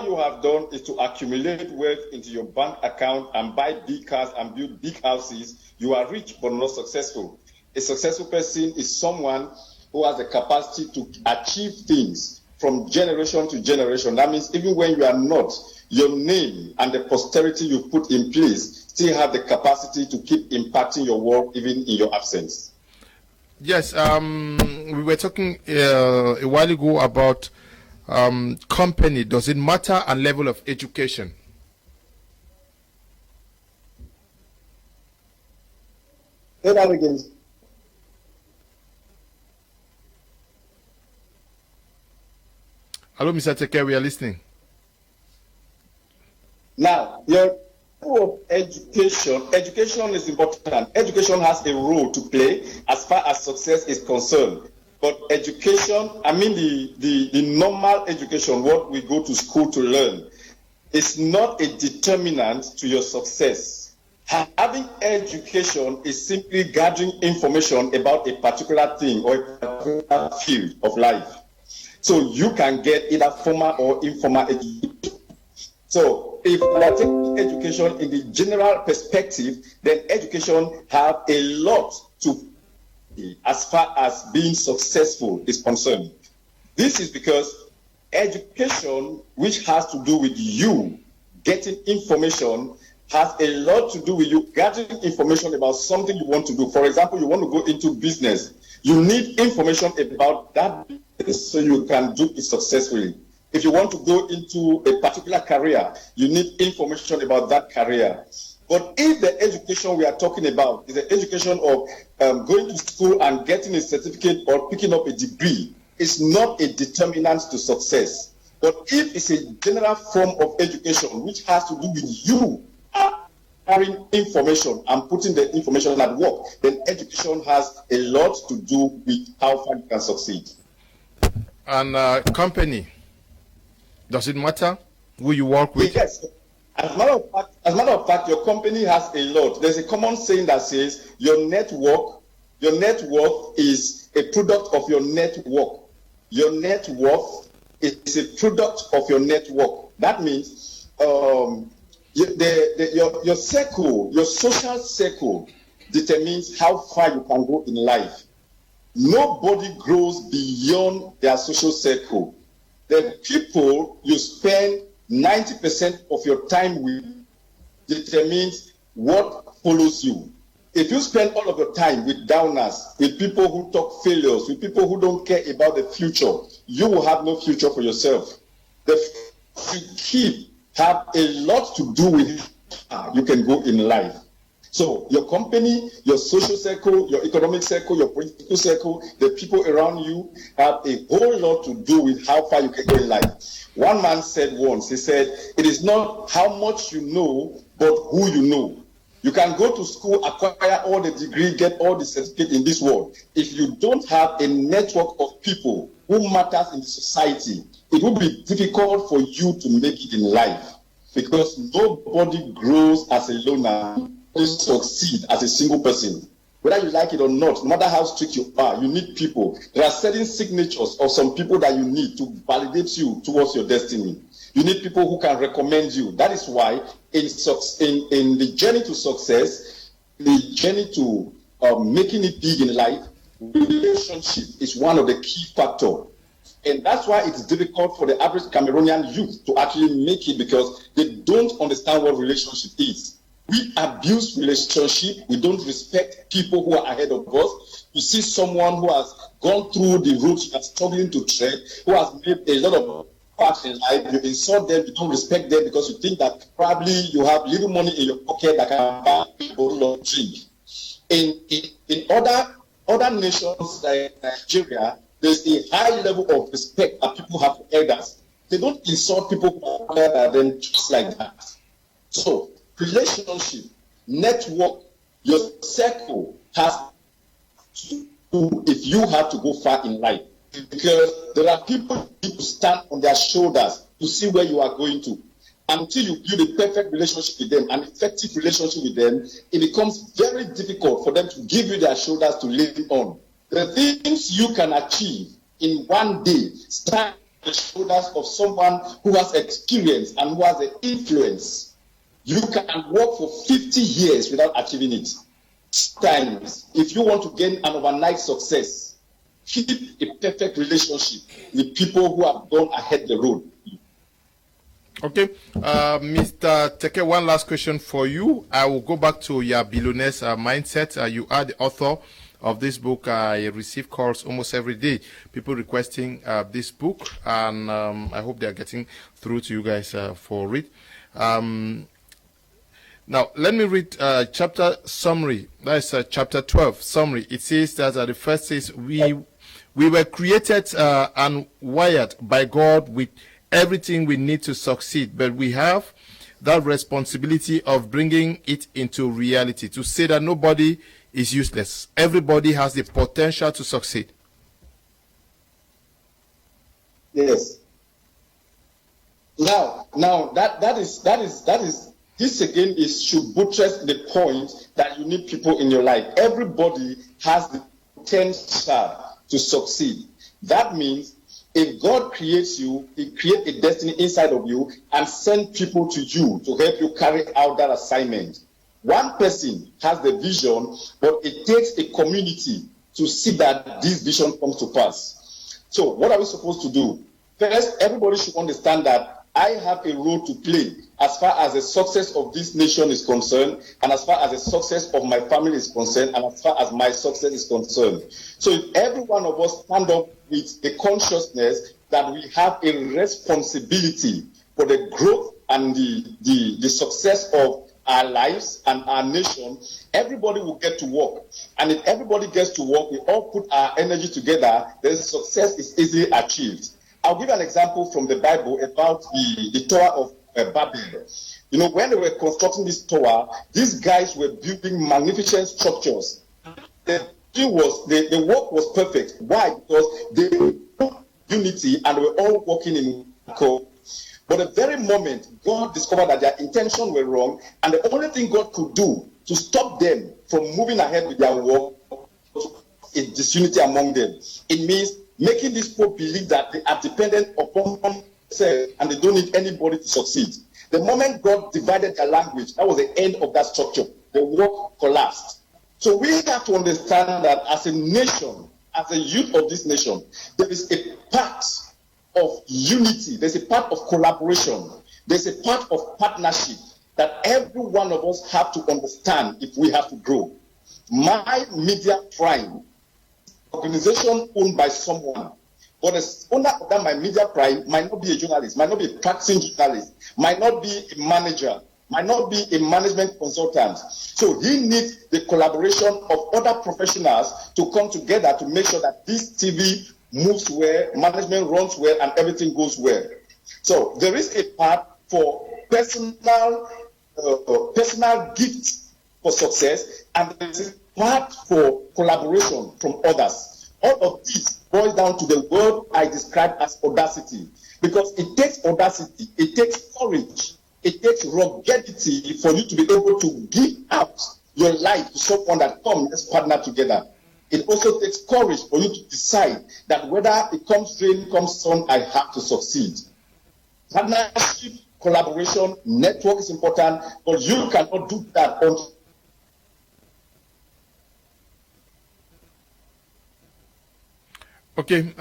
you have done is to accumulate wealth into your bank account and buy big cars and build big houses, you are rich but not successful. A successful person is someone who has the capacity to achieve things from generation to generation. That means even when you are not, your name and the posterity you put in place still have the capacity to keep impacting your world even in your absence. Yes, we were talking a while ago about company. Does it matter and level of education? Say that again. Hello, Mr. Teke, we are listening. Now, your education is important. Education has a role to play as far as success is concerned. But education, I mean the normal education, what we go to school to learn, is not a determinant to your success. Having education is simply gathering information about a particular thing or a particular field of life. So you can get either formal or informal education. So if we are taking education in the general perspective, then education have a lot to as far as being successful is concerned. This is because education, which has to do with you getting information, has a lot to do with you gathering information about something you want to do. For example, you want to go into business. You need information about that business so you can do it successfully. If you want to go into a particular career, you need information about that career. But if the education we are talking about is the education of going to school and getting a certificate or picking up a degree, it's not a determinant to success. But if it's a general form of education which has to do with you carrying information and putting the information at work, then education has a lot to do with how far you can succeed. And company, does it matter who you work with? Yes. As a matter of fact, your company has a lot. There's a common saying that says your network is a product of your network. Your net worth is a product of your network. That means your circle, your social circle, determines how far you can go in life. Nobody grows beyond their social circle. The people you spend 90% of your time with determines what follows you. If you spend all of your time with downers, with people who talk failures, with people who don't care about the future, you will have no future for yourself. The you keep have a lot to do with how you can go in life. So your company, your social circle, your economic circle, your political circle, the people around you have a whole lot to do with how far you can go in life. One man said once, he said, it is not how much you know, but who you know. You can go to school, acquire all the degree, get all the certificate in this world. If you don't have a network of people who matters in society, it will be difficult for you to make it in life, because nobody grows as a loner, or succeed as a single person. Whether you like it or not, no matter how strict you are, you need people. There are certain signatures of some people that you need to validate you towards your destiny. You need people who can recommend you. That is why in the journey to success, the journey to making it big in life, relationship is one of the key factors. And that's why it's difficult for the average Cameroonian youth to actually make it, because they don't understand what relationship is. We abuse relationship. We don't respect people who are ahead of us. You see someone who has gone through the route you are struggling to tread, who has made a lot of parts in life. You insult them, you don't respect them because you think that probably you have little money in your pocket that can buy a bottle of drink. In other nations like Nigeria, there's a high level of respect that people have for elders. They don't insult people who are older than them just like that. So, relationship, network, your circle has to do if you have to go far in life. Because there are people who stand on their shoulders to see where you are going to. Until you build a perfect relationship with them, an effective relationship with them, it becomes very difficult for them to give you their shoulders to lean on. The things you can achieve in one day stand on the shoulders of someone who has experience and who has an influence. You can work for 50 years without achieving it. Sometimes, if you want to gain an overnight success, keep a perfect relationship with people who have gone ahead the road. Okay, Mr. Teke, one last question for you. I will go back to your billionaire's mindset. You are the author of this book. I receive calls almost every day, people requesting this book, and I hope they are getting through to you guys for it. Now, let me read chapter summary. That is chapter 12 summary. It says that the first says, we were created and wired by God with everything we need to succeed, but we have that responsibility of bringing it into reality, to say that nobody is useless. Everybody has the potential to succeed. Yes. Now that is this again should buttress the point that you need people in your life. Everybody has the potential to succeed. That means if God creates you, He creates a destiny inside of you and sends people to you to help you carry out that assignment. One person has the vision, but it takes a community to see that this vision comes to pass. So what are we supposed to do? First, everybody should understand that I have a role to play as far as the success of this nation is concerned, and as far as the success of my family is concerned, and as far as my success is concerned. So if every one of us stand up with the consciousness that we have a responsibility for the growth and the success of our lives and our nation, everybody will get to work. And if everybody gets to work, we all put our energy together, then success is easily achieved. I'll give an example from the Bible about the Tower of Babel. You know, when they were constructing this tower, these guys were building magnificent structures. The work was perfect. Why? Because they were unity and they were all working in code. But the very moment God discovered that their intentions were wrong, and the only thing God could do to stop them from moving ahead with their work is disunity among them. It means making these people believe that they are dependent upon themselves and they don't need anybody to succeed. The moment God divided their language, that was the end of that structure. The work collapsed. So we have to understand that as a nation, as a youth of this nation, there is a part of unity, there's a part of collaboration, there's a part of partnership that every one of us have to understand if we have to grow. My Media Prime, organization owned by someone, but the owner of that My Media Prime might not be a journalist, might not be a practicing journalist, might not be a manager, might not be a management consultant. So he needs the collaboration of other professionals to come together to make sure that this TV moves well, management runs well, and everything goes well. So there is a part for personal gifts for success, and there is a part for collaboration from others. All of this boils down to the word I describe as audacity, because it takes audacity, it takes courage, it takes ruggedity for you to be able to give out your life to someone that comes, let's partner together. It also takes courage for you to decide that whether it comes rain, comes sun, I have to succeed. Partnership, collaboration, network is important, but you cannot do that until Okay,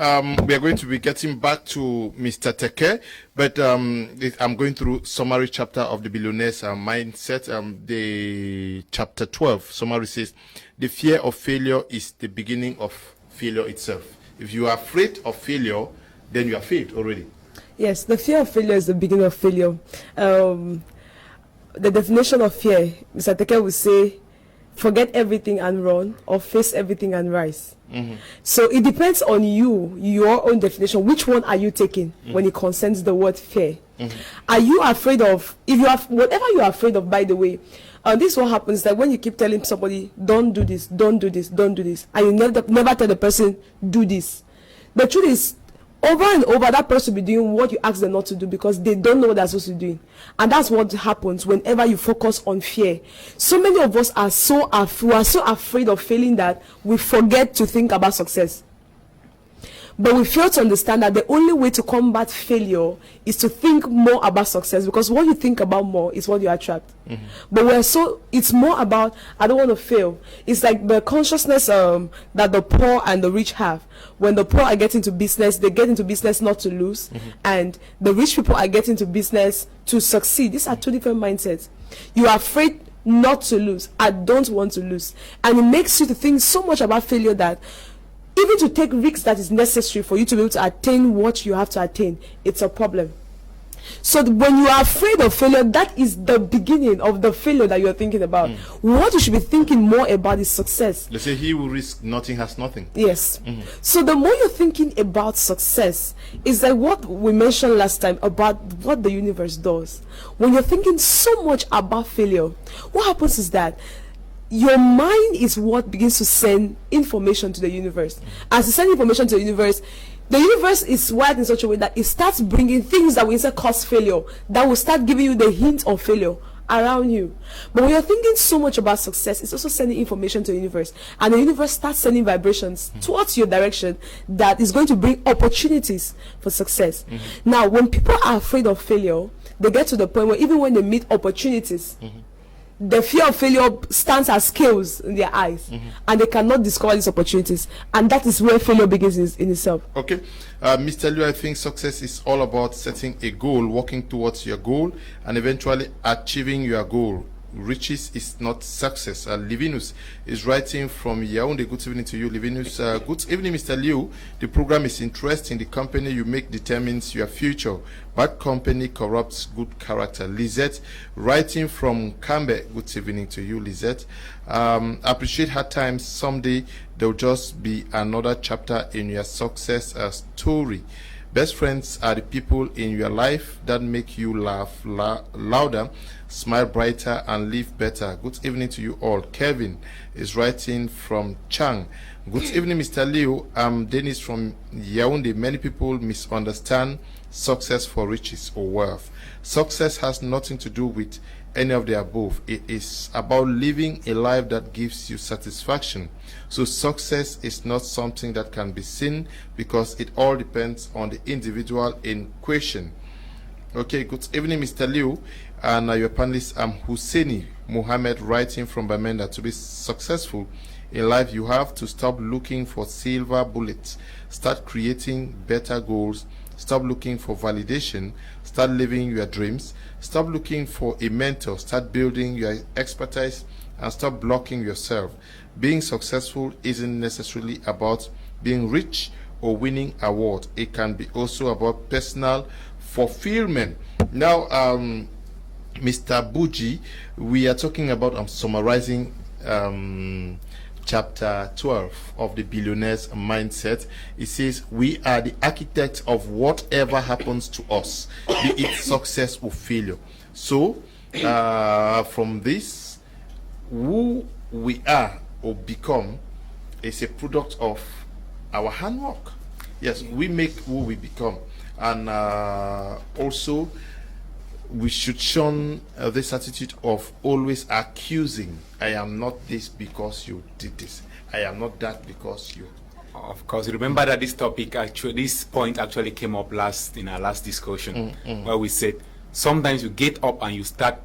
we are going to be getting back to Mr. Teke, but I'm going through summary chapter of the billionaire's mindset. The chapter 12 summary says, the fear of failure is the beginning of failure itself. If you are afraid of failure, then you are failed already. Yes, the fear of failure is the beginning of failure. The definition of fear, Mr. Teke will say, forget everything and run, or face everything and rise. Mm-hmm. So it depends on you, your own definition. Which one are you taking when it concerns the word fear? Mm-hmm. Are you afraid of, if you have, whatever you are afraid of, by the way, this is what happens, that when you keep telling somebody, don't do this, don't do this, don't do this, and you never tell the person, do this. The truth is, over and over, that person will be doing what you ask them not to do because they don't know what they're supposed to be doing. And that's what happens whenever you focus on fear. So many of us are so afraid of failing that we forget to think about success. But we fail to understand that the only way to combat failure is to think more about success, because what you think about more is what you attract. Mm-hmm. But it's more about, I don't want to fail. It's like the consciousness that the poor and the rich have. When the poor are getting into business, they get into business not to lose. Mm-hmm. And the rich people are getting into business to succeed. These are two different mindsets. You are afraid not to lose. I don't want to lose. And it makes you to think so much about failure that even to take risks that is necessary for you to be able to attain what you have to attain, it's a problem. So when you are afraid of failure, that is the beginning of the failure that you are thinking about. What you should be thinking more about is success. They say he who risks nothing has nothing. Yes. Mm-hmm. So the more you're thinking about success, is like what we mentioned last time about what the universe does. When you're thinking so much about failure, what happens is that your mind is what begins to send information to the universe. As you send information to the universe is wired in such a way that it starts bringing things that we say cause failure, that will start giving you the hint of failure around you. But when you're thinking so much about success, it's also sending information to the universe, and the universe starts sending vibrations towards your direction that is going to bring opportunities for success. Now, when people are afraid of failure, they get to the point where even when they meet opportunities, the fear of failure stands as scales in their eyes, and they cannot discover these opportunities, and that is where failure begins in itself. Okay, Mr. Liu, I think success is all about setting a goal, working towards your goal, and eventually achieving your goal. Riches is not success. Livinus is writing from Yaoundé. Good evening to you, Livinus. Good evening, Mr. Liu. The program is interesting. The company you make determines your future. Bad company corrupts good character. Lizette, writing from Cambe. Good evening to you, Lizette. Appreciate hard times. Someday there'll just be another chapter in your success story. Best friends are the people in your life that make you laugh louder, smile brighter, and live better. Good evening to you all. Kevin is writing from Chang. Good evening, Mr. Liu. I'm Dennis from Yaoundé. Many people misunderstand success for riches or wealth. Success has nothing to do with any of the above. It is about living a life that gives you satisfaction. So success is not something that can be seen, because it all depends on the individual in question. Okay, good evening, Mr. Liu, and your panelists. I'm Husseini Mohammed, writing from Bamenda. To be successful in life, you have to stop looking for silver bullets, start creating better goals, stop looking for validation, start living your dreams, stop looking for a mentor, start building your expertise, and stop blocking yourself. Being successful isn't necessarily about being rich or winning award. It can be also about personal fulfillment. Now, Mr. Buji, we are talking about, I'm summarizing chapter 12 of the Billionaire's Mindset. It says, we are the architects of whatever happens to us, be it success or failure. So, from this, who we are or become is a product of our handwork. Yes, we make who we become. And also, we should shun this attitude of always accusing. I am not this because you did this. I am not that because you. Of course, remember that this topic this point actually came up in our last discussion, where we said sometimes you get up and you start.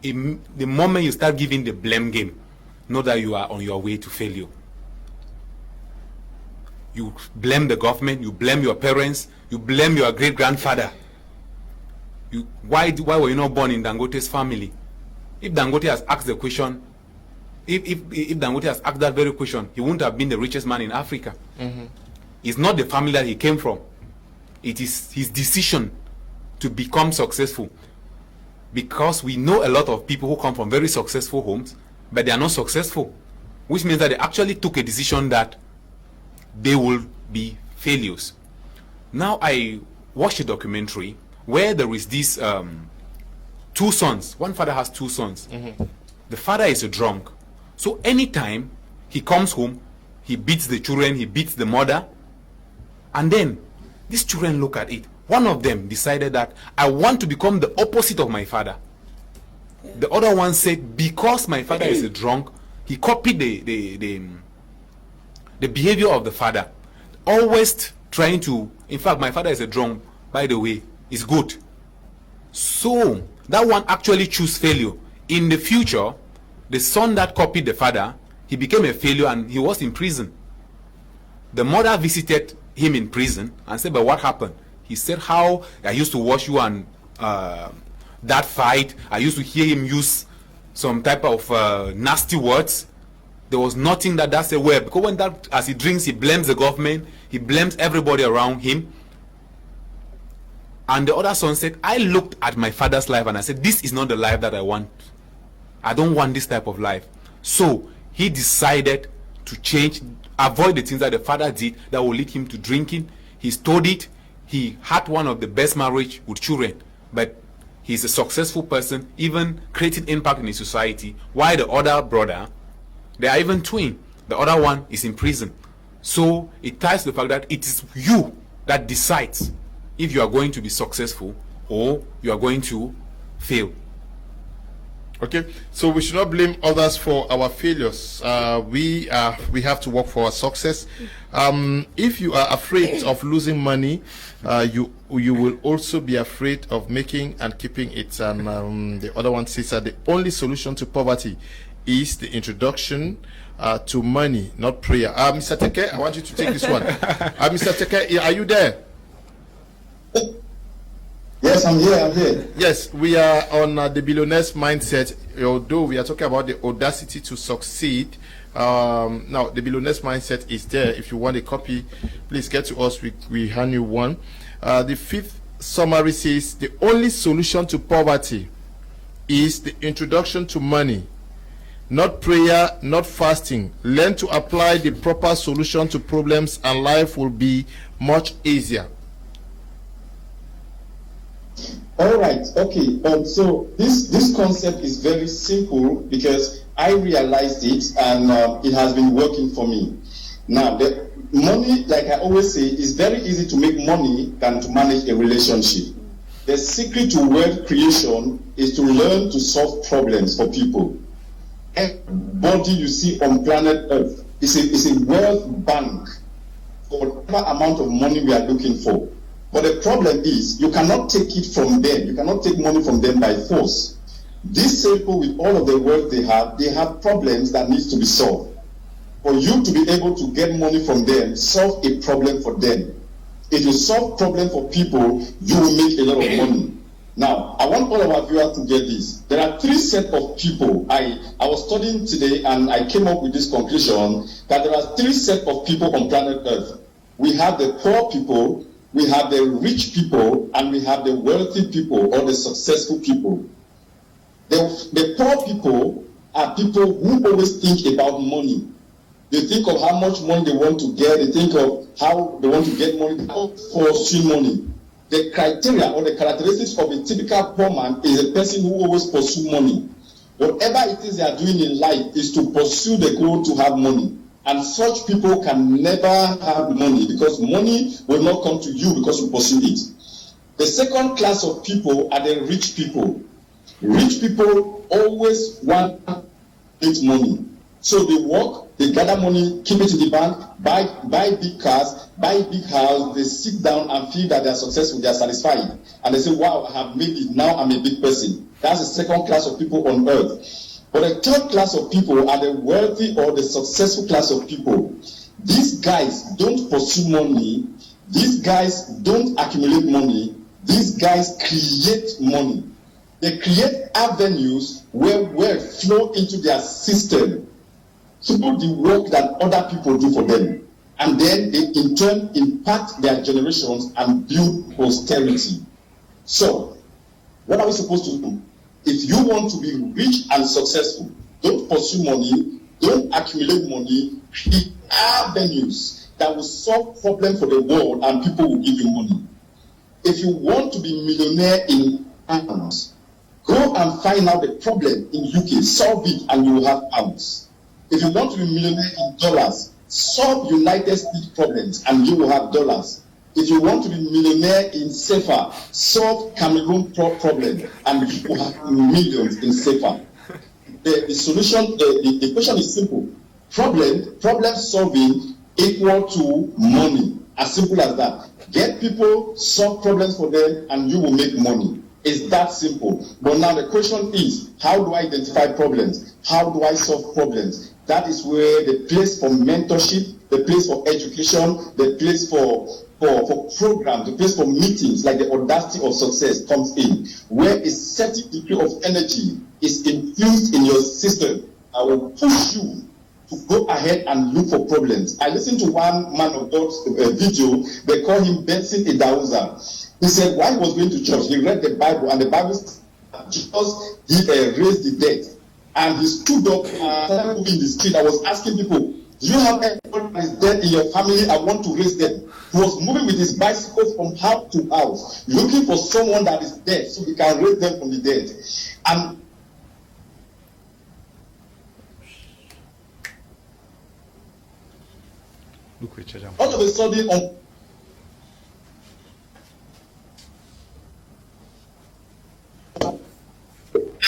The moment you start giving the blame game, know that you are on your way to failure. You blame the government, you blame your parents, you blame your great-grandfather. Why were you not born in Dangote's family? If Dangote has asked the question, if Dangote has asked that very question, he wouldn't have been the richest man in Africa. It's not the family that he came from. It is his decision to become successful. Because we know a lot of people who come from very successful homes, but they are not successful, which means that they actually took a decision that they will be failures. Now, I watched a documentary where there is these two sons. One father has two sons. The father is a drunk. So anytime he comes home, he beats the children, he beats the mother. And then these children look at it. One of them decided that I want to become the opposite of my father. The other one said, because my father is a drunk, he copied the behavior of the father. Always trying to, in fact, my father is a drunk, by the way, is good. So that one actually chose failure. In the future, the son that copied the father, he became a failure and he was in prison. The mother visited him in prison and said, but what happened? He said, how I used to watch you and that fight, I used to hear him use some type of nasty words. There was nothing that's a word. Because when that, as he drinks, he blames the government, he blames everybody around him. And the other son said, I looked at my father's life and I said, this is not the life that I want. I don't want this type of life. So he decided to change, avoid the things that the father did that will lead him to drinking. He studied. He had one of the best marriage with children, but he's a successful person, even creating impact in his society. While the other brother, they are even twin. The other one is in prison. So it ties to the fact that it is you that decides if you are going to be successful or you are going to fail. Okay, so we should not blame others for our failures. We have to work for our success. If you are afraid of losing money, you will also be afraid of making and keeping it. And the other one says that the only solution to poverty is the introduction to money, not prayer. Mr. Teke, I want you to take this one. Mr. Teke, are you there? Yes, I'm here. Yes, we are on the billionaire's mindset, although we are talking about the audacity to succeed. Now, the billionaire's mindset is there. If you want a copy, please get to us. We hand you one. The fifth summary says, the only solution to poverty is the introduction to money, not prayer, not fasting. Learn to apply the proper solution to problems and life will be much easier. All right, okay. So this concept is very simple because I realized it and it has been working for me. Now, the money, like I always say, is very easy to make money than to manage a relationship. The secret to wealth creation is to learn to solve problems for people. Everybody you see on planet Earth is a wealth bank for whatever amount of money we are looking for. But the problem is, you cannot take it from them. You cannot take money from them by force. These people, with all of the wealth they have problems that needs to be solved. For you to be able to get money from them, solve a problem for them. If you solve problem for people, you will make a lot of money. Now, I want all of our viewers to get this. There are three sets of people. I was studying today and I came up with this conclusion that there are three sets of people on planet Earth. We have the poor people, we have the rich people, and we have the wealthy people or the successful people. The poor people are people who always think about money. They think of how much money they want to get. They think of how they want to get money. They pursue money. The criteria or the characteristics of a typical poor man is a person who always pursues money. Whatever it is they are doing in life is to pursue the goal to have money. And such people can never have money because money will not come to you because you pursue it. The second class of people are the rich people. Rich people always want to get money. So they work, they gather money, keep it in the bank, buy big cars, buy big house, they sit down and feel that they are successful, they are satisfied. And they say, wow, I have made it, now I'm a big person. That's the second class of people on earth. But the third class of people are the wealthy or the successful class of people. These guys don't pursue money. These guys don't accumulate money. These guys create money. They create avenues where wealth flow into their system through the work that other people do for them. And then they in turn impact their generations and build posterity. So, what are we supposed to do? If you want to be rich and successful, don't pursue money, don't accumulate money, create avenues that will solve problems for the world and people will give you money. If you want to be millionaire in pounds, go and find out the problem in UK, solve it and you will have pounds. If you want to be millionaire in dollars, solve United States problems and you will have dollars. If you want to be millionaire in CFA, solve Cameroon problem and you will have millions in CFA. The solution, the question is simple. Problem solving equal to money. As simple as that. Get people, solve problems for them, and you will make money. It's that simple. But now the question is, how do I identify problems? How do I solve problems? That is where the place for mentorship, the place for education, the place for programs, the place for meetings, like the audacity of success comes in, where a certain degree of energy is infused in your system. I will push you to go ahead and look for problems. I listened to one man of God's video. They call him Benson Idauza. He said, while he was going to church, he read the Bible, and the Bible says Jesus raised the dead. And he stood up and started moving the street. I was asking people, do you have anyone that is dead in your family? I want to raise them. He was moving with his bicycle from house to house, looking for someone that is dead so he can raise them from the dead. And all of a sudden,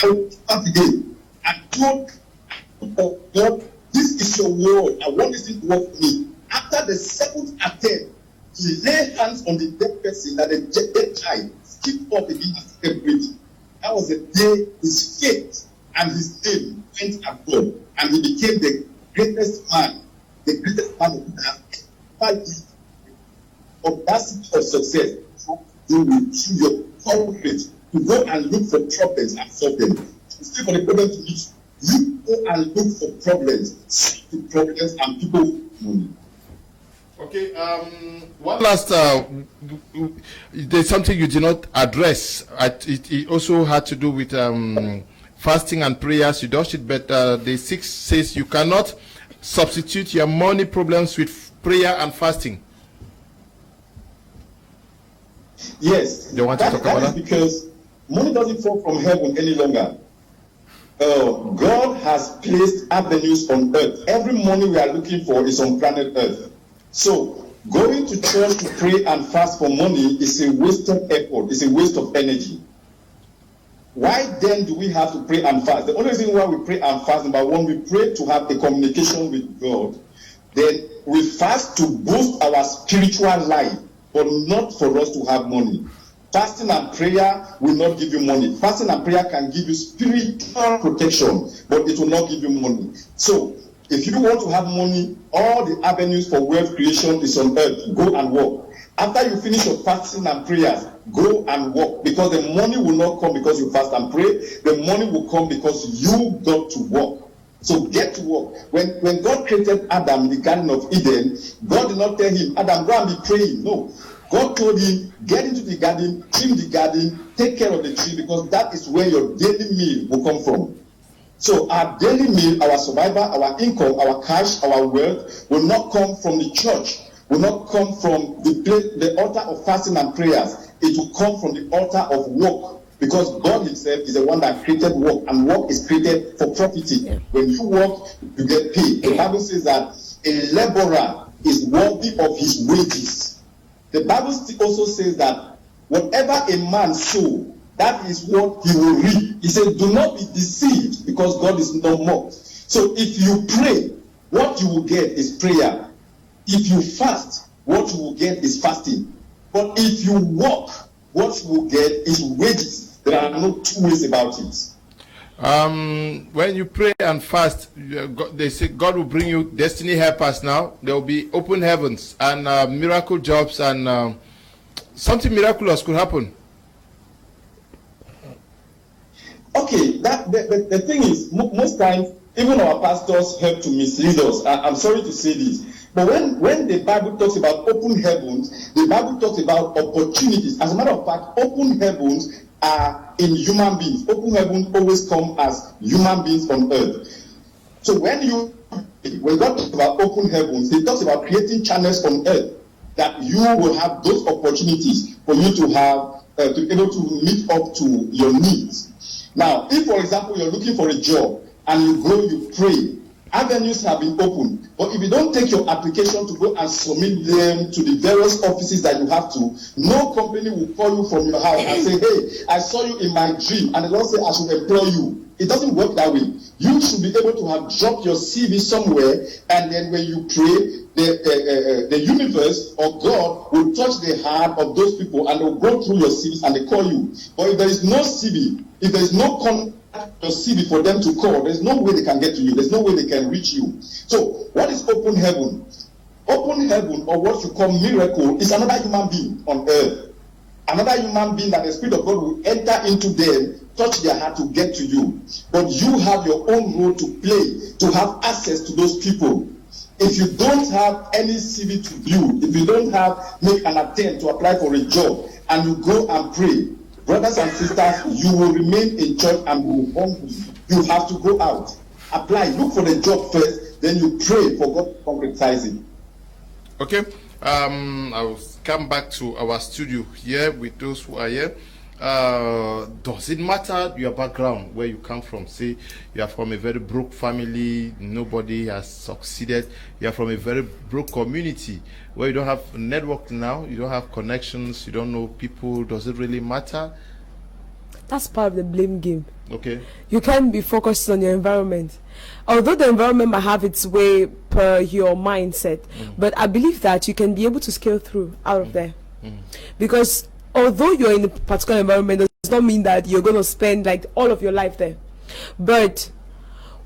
I will start again. I told God, this is your word. I want this to work for me. After the seventh attempt, he laid hands on the dead person and the dead child skipped up again and started breathing. That was the day his faith and his name went abroad, and he became the greatest man of the audacity of success. You will through your courage to go and look for problems and solve them. Instead for the problem to meet you, go and look for problems, solve the problems, and people money. Okay, one last, there's something you did not address. It also had to do with fasting and prayers. You touched it, but the 6 says you cannot substitute your money problems with prayer and fasting. Yes, they want to talk about that? Because money doesn't fall from heaven any longer. God has placed avenues on earth. Every money we are looking for is on planet earth. So going to church to pray and fast for money is a wasted effort. It's a waste of energy. Why then do we have to pray and fast? The only reason why we pray and fast, number one, we pray to have a communication with God. Then we fast to boost our spiritual life, but not for us to have money. Fasting and prayer will not give you money. Fasting and prayer can give you spiritual protection, but it will not give you money. So if you want to have money, all the avenues for wealth creation is on earth. Go and work. After you finish your fasting and prayers, go and work, because the money will not come because you fast and pray. The money will come because you got to work. So get to work. When God created Adam in the Garden of Eden, God did not tell him, Adam, go and be praying. No. God told him, get into the garden, trim the garden, take care of the tree, because that is where your daily meal will come from. So our daily meal, our survival, our income, our cash, our wealth will not come from the church, will not come from the altar of fasting and prayers. It will come from the altar of work, because God himself is the one that created work, and work is created for property. Yeah. When you work, you get paid. The Bible says that a laborer is worthy of his wages. The Bible also says that whatever a man sows, that is what he will reap. He said, do not be deceived, because God is no more. So if you pray, what you will get is prayer. If you fast, what you will get is fasting. But if you work, what you will get is wages. There are no two ways about it. When you pray and fast, they say God will bring you destiny helpers now. There will be open heavens and miracle jobs, and something miraculous could happen. Okay, the thing is, most times, even our pastors help to mislead us. I'm sorry to say this. But when the Bible talks about open heavens, the Bible talks about opportunities. As a matter of fact, open heavens are in human beings. Open heavens always come as human beings on earth. So when God talks about open heavens, he talks about creating channels on earth that you will have those opportunities for you to have, to be able to meet up to your needs. Now, if, for example, you're looking for a job and you go, you pray, avenues have been opened. But if you don't take your application to go and submit them to the various offices that you have to, no company will call you from your house and say, hey, I saw you in my dream, and the Lord said I should employ you. It doesn't work that way. You should be able to have dropped your CV somewhere, and then when you pray, the universe or God will touch the heart of those people, and they'll go through your CVs and they call you. But if there is no CV, if there is no contact your CV for them to call, there's no way they can get to you. There's no way they can reach you. So what is open heaven? Open heaven, or what you call miracle, is another human being on earth. Another human being that the Spirit of God will enter into them, touch their heart to get to you. But you have your own role to play, to have access to those people. If you don't have any CV to view, if you don't make an attempt to apply for a job, and you go and pray, brothers and sisters, you will remain in church and be hungry. You have to go out, apply, look for the job first, then you pray for God to concretize it. Okay, I will come back to our studio here with those who are here. Does it matter your background, where you come from? Say you are from a very broke family, nobody has succeeded. You are from a very broke community where you don't have network now, you don't have connections, you don't know people. Does it really matter? That's part of the blame game. Okay. You can't be focused on your environment. Although the environment might have its way per your mindset, but I believe that you can be able to scale through out of there. Because although you're in a particular environment, does not mean that you're going to spend like all of your life there. But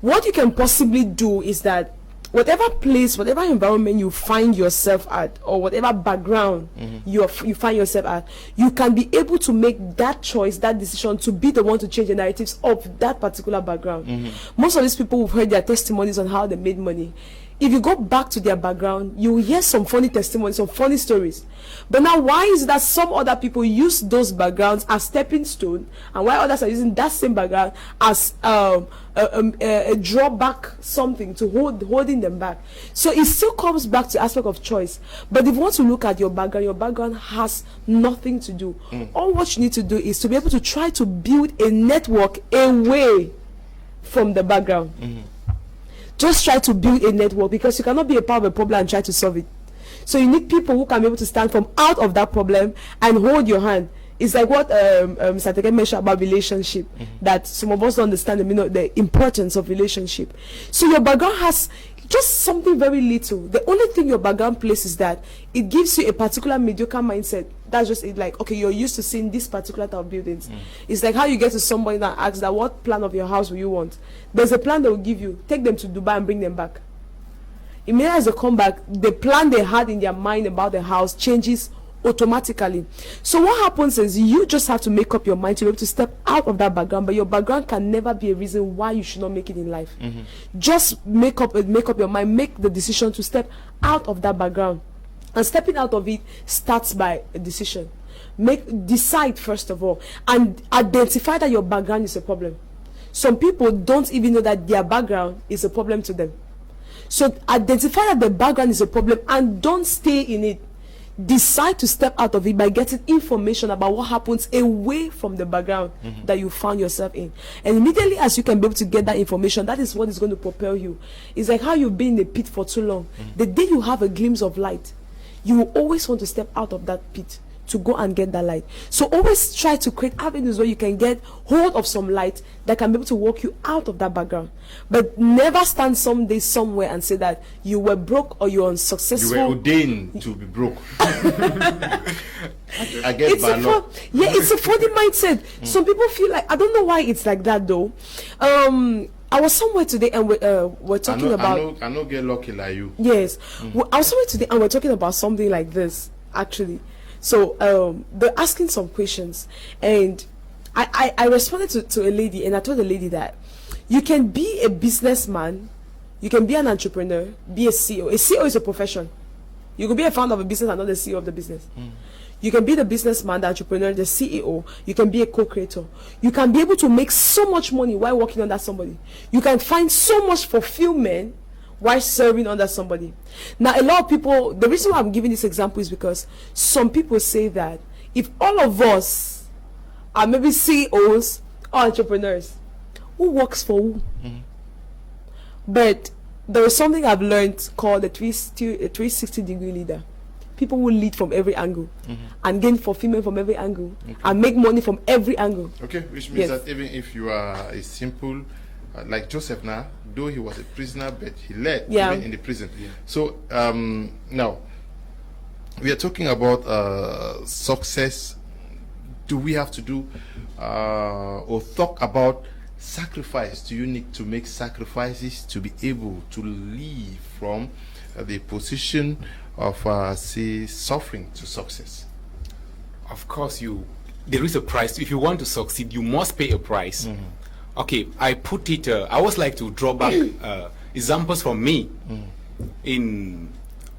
what you can possibly do is that whatever place, whatever environment you find yourself at, or whatever background you find yourself at, you can be able to make that choice, that decision, to be the one to change the narratives of that particular background. Most of these people, we've heard their testimonies on how they made money. If you go back to their background, you will hear some funny testimonies, some funny stories. But now, why is it that some other people use those backgrounds as stepping stone, and why others are using that same background as a drawback, something to holding them back? So it still comes back to the aspect of choice. But if you want to look at your background has nothing to do. All what you need to do is to be able to try to build a network away from the background. Just try to build a network, because you cannot be a part of a problem and try to solve it. So you need people who can be able to stand from out of that problem and hold your hand. It's like what Sateke mentioned about relationship, that some of us don't understand the importance of relationship. So your background has just something very little. The only thing your background plays is that it gives you a particular mediocre mindset. That's just it. Like, okay, you're used to seeing this particular type of buildings. It's like how you get to somebody that asks that, what plan of your house will you want? There's a plan they will give you. Take them to Dubai and bring them back. Immediately as they come back, the plan they had in their mind about the house changes automatically. So what happens is you just have to make up your mind to be able to step out of that background, but your background can never be a reason why you should not make it in life. Just make up your mind, make the decision to step out of that background. And stepping out of it starts by a decision. Decide first of all, and identify that your background is a problem. Some people don't even know that their background is a problem to them. So identify that the background is a problem and don't stay in it. Decide to step out of it by getting information about what happens away from the background that you found yourself in. And immediately as you can be able to get that information, that is what is going to propel you. It's like how you've been in a pit for too long. The day you have a glimpse of light, you will always want to step out of that pit to go and get that light. So always try to create avenues where you can get hold of some light that can be able to walk you out of that background. But never stand someday somewhere and say that you were broke or you're unsuccessful. You were ordained to be broke. I get it's a funny mindset. Some people feel like, I don't know why it's like that though. I was somewhere today and we're talking about. I know get lucky like you. Yes, I was somewhere today and we're talking about something like this actually. So they're asking some questions, and I responded to a lady, and I told the lady that you can be a businessman, you can be an entrepreneur, be a CEO. A CEO is a profession. You can be a founder of a business and not the CEO of the business. You can be the businessman, the entrepreneur, the CEO. You can be a co-creator. You can be able to make so much money while working under somebody. You can find so much fulfillment while serving under somebody. Now, a lot of people, the reason why I'm giving this example is because some people say that if all of us are maybe CEOs or entrepreneurs, who works for who? But there is something I've learned called a 360-degree leader. People will lead from every angle and gain fulfillment from every angle and make money from every angle. Okay, which means that even if you are a simple, like Joseph now, though he was a prisoner, but he led even in the prison. So now we are talking about success. Do we have to do or talk about sacrifice? Do you need to make sacrifices to be able to leave from the position of say suffering to success? Of course, there is a price. If you want to succeed, you must pay a price. Okay, I put it, I always like to draw back examples from me. When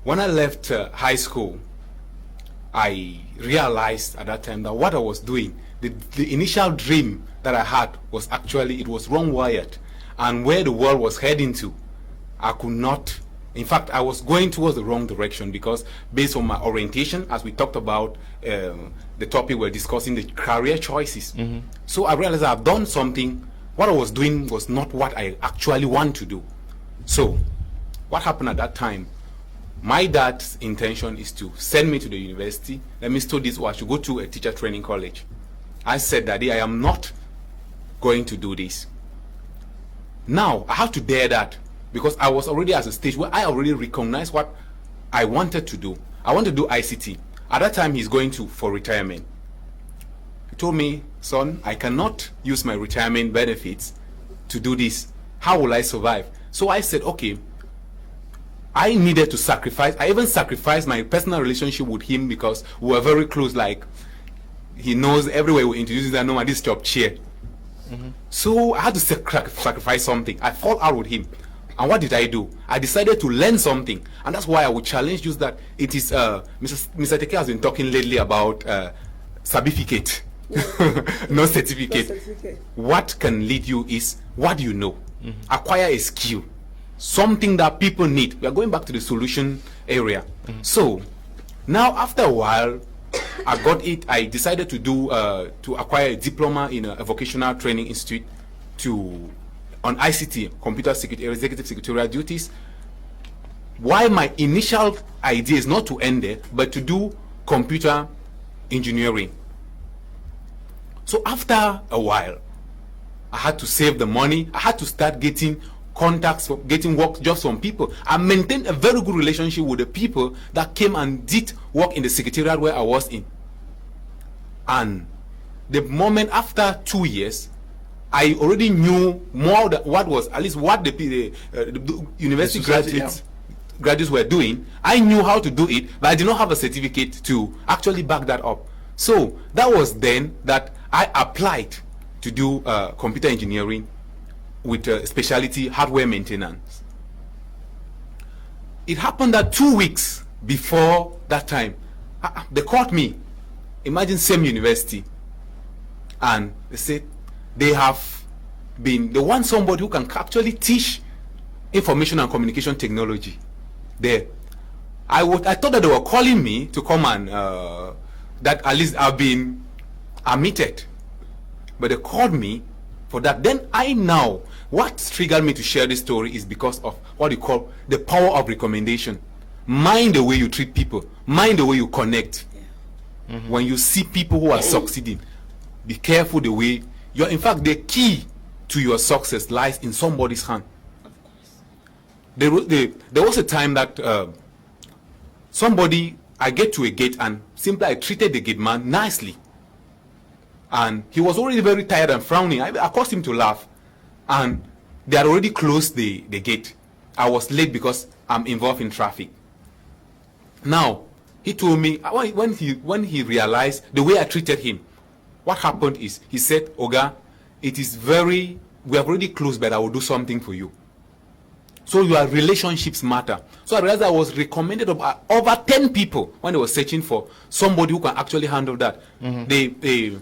I left high school, I realized at that time that what I was doing, the initial dream that I had was actually, it was wrong wired. And where the world was heading to, I could not, in fact, I was going towards the wrong direction, because based on my orientation, as we talked about the topic we're discussing, the career choices. So I realized I've done something. What I was doing was not what I actually want to do. So what happened at that time? My dad's intention is to send me to the university. Let me study this, or I should go to a teacher training college. I said, Daddy, I am not going to do this. Now, I have to dare that because I was already at a stage where I already recognized what I wanted to do. I want to do ICT. At that time, he's going for retirement. He told me, son, I cannot use my retirement benefits to do this. How will I survive? So I said, okay, I needed to sacrifice. I even sacrificed my personal relationship with him because we were very close. Like, he knows everywhere we introduce that, no, this job chair. So I had to sacrifice something. I fall out with him. And what did I do? I decided to learn something. And that's why I would challenge you that it is, Mr. Teke has been talking lately about certificate, no certificate. What can lead you is what you know. Acquire a skill, something that people need. We are going back to the solution area. So now after a while, I got it. I decided to do to acquire a diploma in a vocational training institute on ICT, computer security, executive secretarial duties. Why my initial idea is not to end there, but to do computer engineering. So after a while, I had to save the money. I had to start getting contacts, getting work jobs from people. I maintained a very good relationship with the people that came and did work in the secretariat where I was in. And the moment after 2 years, I already knew more than what was, at least what the university graduates were doing. I knew how to do it, but I did not have a certificate to actually back that up. So that was then that I applied to do computer engineering with specialty hardware maintenance. It happened that 2 weeks before that time, they called me. Imagine same university, and they said they want somebody who can actually teach information and communication technology there. I thought that they were calling me to come and that at least I've been admitted, but they called me for that. Then what triggered me to share this story is because of what you call the power of recommendation. Mind the way you treat people, mind the way you connect. When you see people who are succeeding, be careful the way you're. In fact, the key to your success lies in somebody's hand. Of course. There was a time that I get to a gate and simply I treated the gate man nicely. And he was already very tired and frowning. I caused him to laugh. And they had already closed the gate. I was late because I'm involved in traffic. Now, he told me, when he realized the way I treated him, what happened is, he said, Oga, we have already closed, but I will do something for you. So your relationships matter. So I realized I was recommended by over 10 people when they were searching for somebody who can actually handle that. The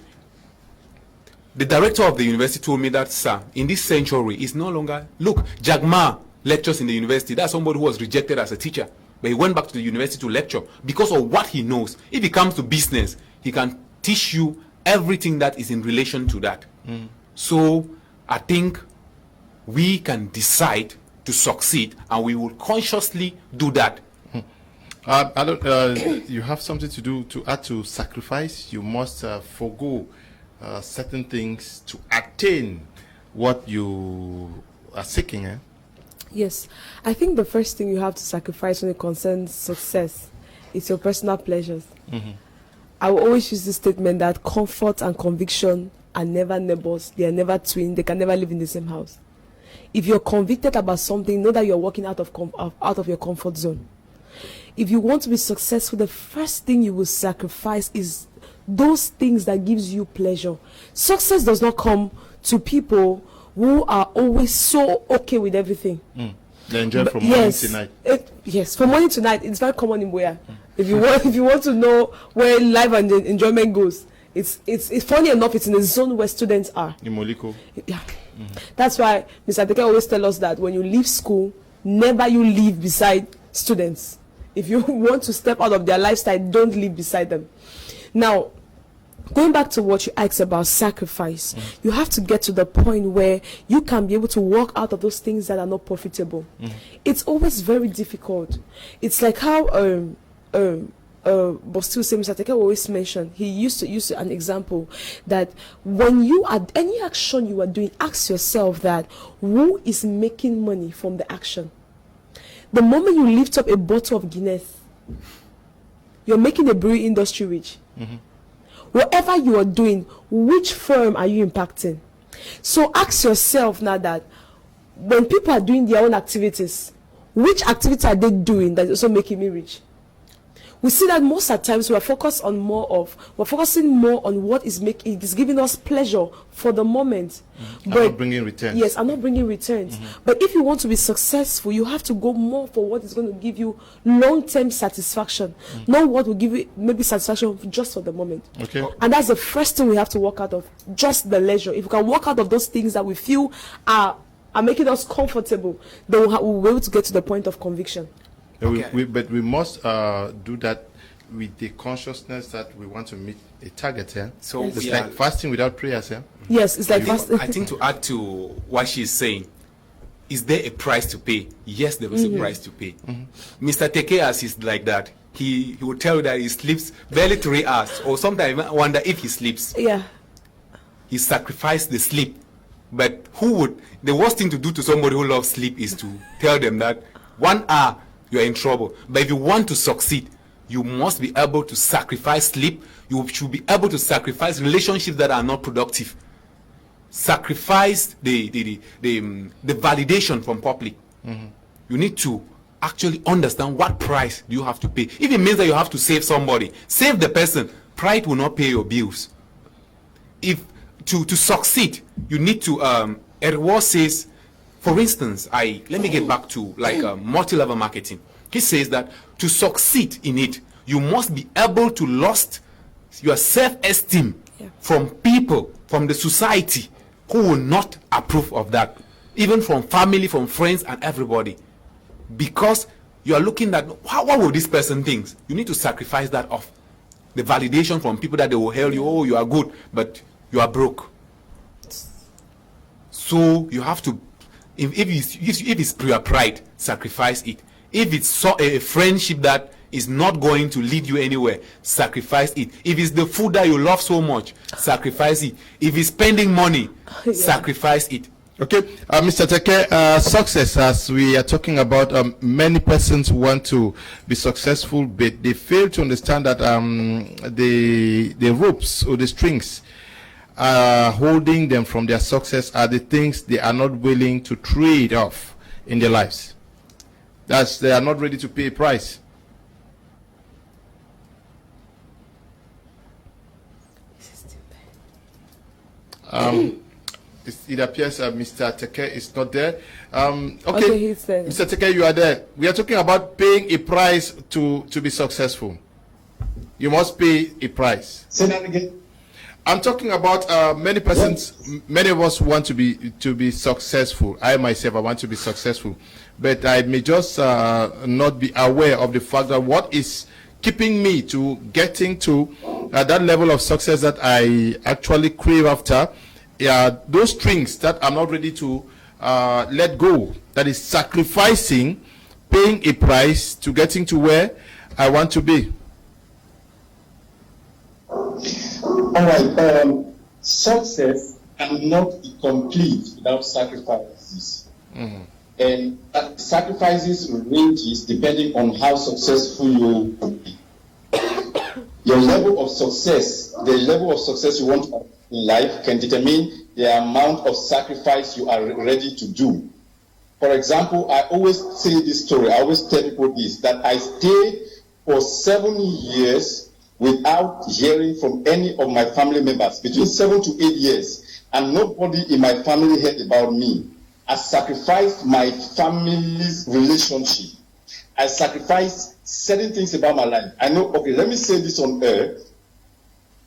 director of the university told me that, sir, in this century, it's no longer, look, Jagma lectures in the university. That's somebody who was rejected as a teacher. But he went back to the university to lecture because of what he knows. If he comes to business, he can teach you everything that is in relation to that. So I think we can decide to succeed, and we will consciously do that. You have something to do to add to sacrifice. You must forego certain things to attain what you are seeking. Yes, I think the first thing you have to sacrifice when it concerns success is your personal pleasures. I will always use this statement that comfort and conviction are never neighbors. They are never twins. They can never live in the same house. If you're convicted about something, know that you're walking out of your comfort zone. If you want to be successful, the first thing you will sacrifice is those things that gives you pleasure. Success does not come to people who are always so okay with everything. They enjoy from morning to night. Yes, from morning to night. It's very common in Boya. If you want to know where life and enjoyment goes, it's funny enough. It's in the zone where students are. In Moliko. Yeah. That's why Mr. Teke always tell us that when you leave school, never you live beside students. If you want to step out of their lifestyle, don't live beside them. Now, going back to what you asked about sacrifice, you have to get to the point where you can be able to walk out of those things that are not profitable. It's always very difficult. It's like how a but still same Mr. Teke always mentioned, he used to use an example that when you are any action you are doing, ask yourself that who is making money from the action. The moment you lift up a bottle of Guinness, you're making the brewery industry rich. Whatever you are doing, which firm are you impacting? So ask yourself now that when people are doing their own activities, which activity are they doing that is also making me rich? We see that most of the times we're focusing more on what is giving us pleasure for the moment. But not bringing returns. Yes, I'm not bringing returns. But if you want to be successful, you have to go more for what is going to give you long-term satisfaction, not what will give you maybe satisfaction just for the moment. Okay. And that's the first thing we have to work out of, just the leisure. If we can work out of those things that we feel are making us comfortable, then we'll be able to get to the point of conviction. Okay. But we must do that with the consciousness that we want to meet a target. So it's like fasting without prayers. Yes, it's like fasting. I think to add to what she's saying, is there a price to pay? Yes, there is a price to pay. Mr. Teke is like that. He will tell you that he sleeps barely 3 hours, or sometimes I wonder if he sleeps. Yeah. He sacrificed the sleep. But the worst thing to do to somebody who loves sleep is to tell them that 1 hour you are in trouble. But if you want to succeed, you must be able to sacrifice sleep. You should be able to sacrifice relationships that are not productive. Sacrifice the validation from public. You need to actually understand what price do you have to pay. If it means that you have to save somebody, save the person. Pride will not pay your bills. If to succeed, you need to. Edward says, for instance, let me get back to multi-level marketing. He says that to succeed in it, you must be able to lose your self-esteem from people, from the society who will not approve of that, even from family, from friends, and everybody, because you are looking at what will this person think. You need to sacrifice that off. The validation from people that they will hail you, oh, you are good, but you are broke. So you have to. If it's pure pride, sacrifice it. If it's a friendship that is not going to lead you anywhere, sacrifice it. If it's the food that you love so much, sacrifice it. If it's spending money, sacrifice it. Okay, Mr. Teke, success, as we are talking about, many persons want to be successful, but they fail to understand that the ropes or the strings holding them from their success are the things they are not willing to trade off in their lives. They are not ready to pay a price. It appears Mr. Teke is not there. Okay, he's there. Mr. Teke, you are there. We are talking about paying a price to be successful. You must pay a price. Say that again. I'm talking about many persons. Many of us want to be successful. I myself, I want to be successful, but I may just not be aware of the fact that what is keeping me to getting to that level of success that I actually crave after. Those strings that I'm not ready to let go. That is sacrificing, paying a price to getting to where I want to be. All right. Success cannot be complete without sacrifices. And sacrifices ranges depending on how successful you be. Your level of success, the level of success you want to have in life can determine the amount of sacrifice you are ready to do. For example, I always say this story, I always tell people this, that I stayed for 7 years without hearing from any of my family members, between 7 to 8 years, and nobody in my family heard about me. I sacrificed my family's relationship. I sacrificed certain things about my life. I know, okay, let me say this on air.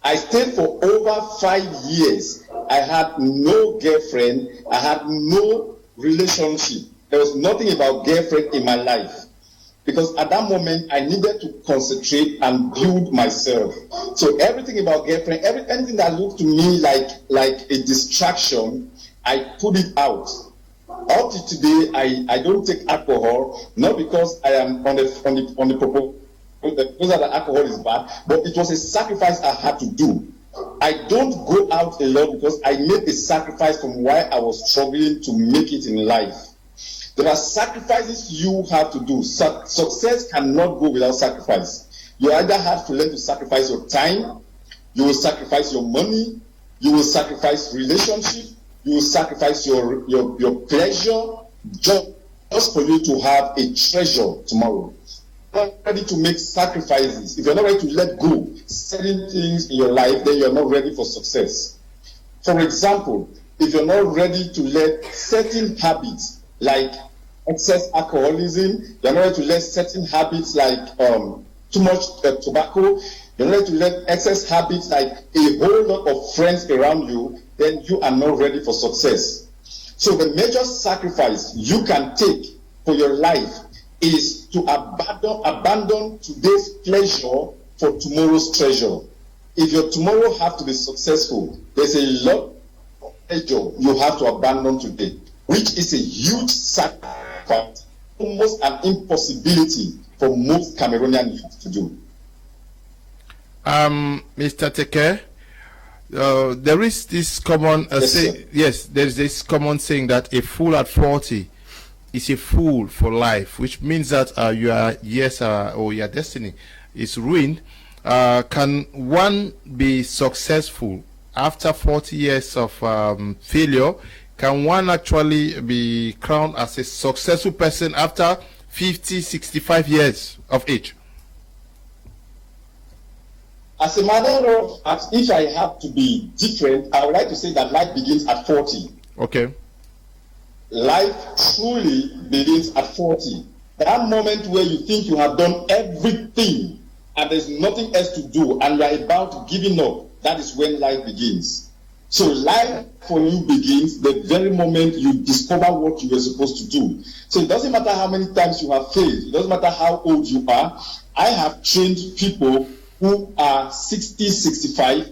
I stayed for over 5 years. I had no girlfriend. I had no relationship. There was nothing about girlfriend in my life. Because at that moment, I needed to concentrate and build myself. So everything about girlfriend, anything that looked to me like a distraction, I put it out. Up to today, I don't take alcohol, not because I am on the that alcohol is bad, but it was a sacrifice I had to do. I don't go out a lot because I made a sacrifice from why I was struggling to make it in life. There are sacrifices you have to do. Success cannot go without sacrifice. You either have to learn to sacrifice your time, you will sacrifice your money, you will sacrifice relationship, you will sacrifice your pleasure just for you to have a treasure tomorrow. Not ready to make sacrifices. If you're not ready to let go certain things in your life, then you're not ready for success. For example, if you're not ready to let certain habits like excess alcoholism, you're not ready to let certain habits like too much tobacco, you're not ready to let excess habits like a whole lot of friends around you, then you are not ready for success. So the major sacrifice you can take for your life is to abandon today's pleasure for tomorrow's treasure. If your tomorrow have to be successful, there's a lot of pleasure you have to abandon today, which is a huge sacrifice, almost an impossibility for most Cameroonian youth to do. Mr. Teke, there is this common there's this common saying that a fool at 40 is a fool for life, which means that your years or your destiny is ruined. Can one be successful after 40 years of failure? Can one actually be crowned as a successful person after 50, 65 years of age? As a matter of fact, if I have to be different, I would like to say that life begins at 40. Okay. Life truly begins at 40. That moment where you think you have done everything and there's nothing else to do and you are about giving up, that is when life begins. So life for you begins the very moment you discover what you were supposed to do. So it doesn't matter how many times you have failed. It doesn't matter how old you are. I have trained people who are 60, 65,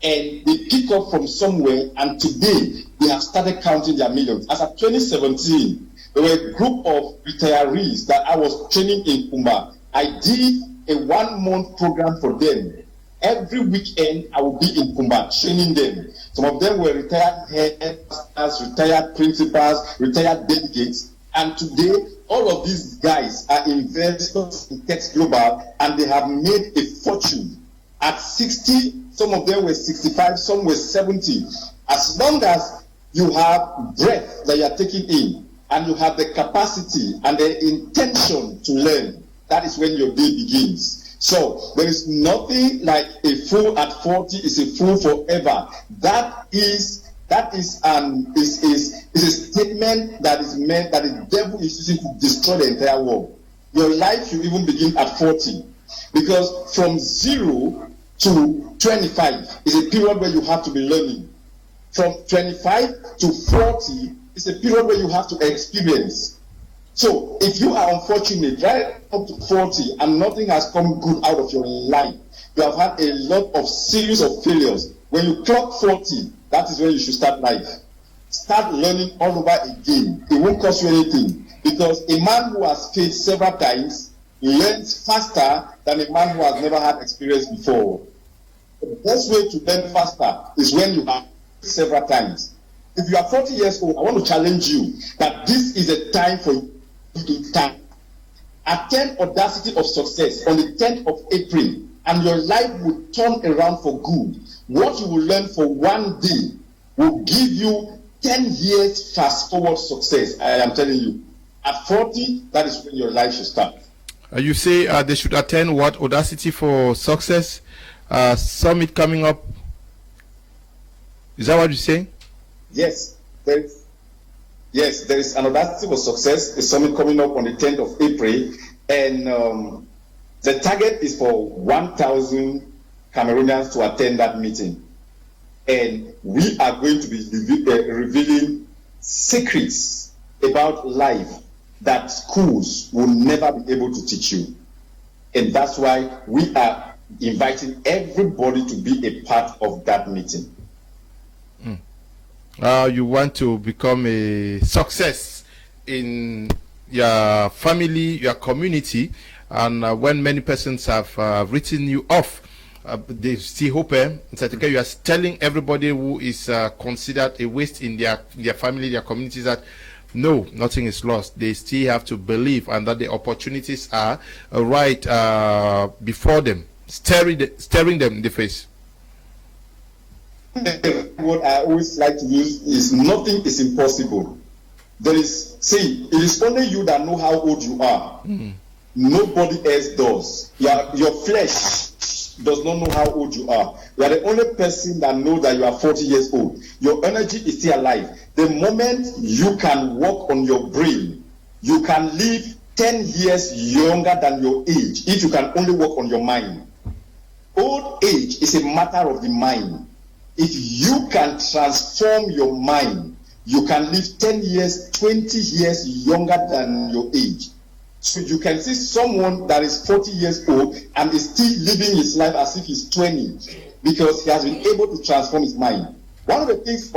and they pick up from somewhere, and today they have started counting their millions. As of 2017, there were a group of retirees that I was training in Kumba. I did a 1-month program for them. Every weekend, I would be in Kumba training them. Some of them were retired headmasters, retired principals, retired delegates, and today, all of these guys are investors in Teks Global, and they have made a fortune. At 60, some of them were 65, some were 70. As long as you have breath that you are taking in, and you have the capacity and the intention to learn, that is when your day begins. So there is nothing like a fool at 40 is a fool forever. That is a statement that is meant that the devil is using to destroy the entire world. Your life should even begin at 40, because from 0 to 25 is a period where you have to be learning. From 25 to 40 is a period where you have to experience. So if you are unfortunate right up to 40 and nothing has come good out of your life, you have had a lot of series of failures. When you clock 40, that is when you should start life. Start learning all over again. It won't cost you anything, because a man who has failed several times learns faster than a man who has never had experience before. The best way to learn faster is when you have several times. If you are 40 years old, I want to challenge you that this is a time for you to start. Attend Audacity of Success on the 10th of April, and your life will turn around for good. What you will learn for one day will give you 10 years fast forward success. I am telling you. At 40, that is when your life should start. You say they should attend what? Audacity for Success summit coming up. Is that what you're saying? Yes. There is an Audacity for Success, a summit coming up on the 10th of April. And the target is for 1,000 Cameroonians to attend that meeting. And we are going to be revealing secrets about life that schools will never be able to teach you. And that's why we are inviting everybody to be a part of that meeting. You want to become a success in your family, your community. And when many persons have written you off, they still hope. You are telling everybody who is considered a waste in their family, their communities, that no, nothing is lost. They still have to believe, and that the opportunities are right before them, staring them in the face. What I always like to use is nothing is impossible. It is only you that know how old you are. Nobody else does. Your flesh does not know how old you are. You are the only person that knows that you are 40 years old. Your energy is still alive. The moment you can work on your brain, you can live 10 years younger than your age if you can only work on your mind. Old age is a matter of the mind. If you can transform your mind, you can live 10 years, 20 years younger than your age. So you can see someone that is 40 years old and is still living his life as if he's 20 because he has been able to transform his mind. One of the things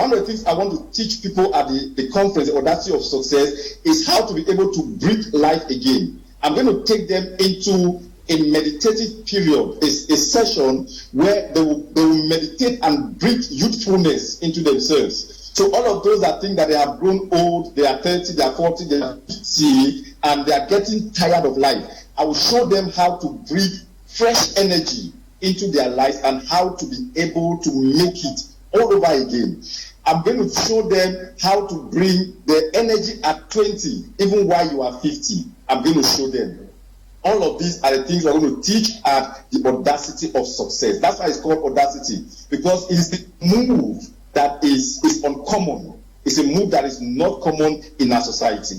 I want to teach people at the conference, the Audacity of Success, is how to be able to breathe life again. I'm going to take them into a meditative period, a session where they will meditate and breathe youthfulness into themselves. So all of those that think that they have grown old, they are 30, they are 40, they are 50, and they are getting tired of life, I will show them how to breathe fresh energy into their lives and how to be able to make it all over again. I'm going to show them how to bring the energy at 20, even while you are 50. I'm going to show them. All of these are the things we're going to teach at the Audacity of Success. That's why it's called Audacity, because it's the move that is uncommon. It's a move that is not common in our society.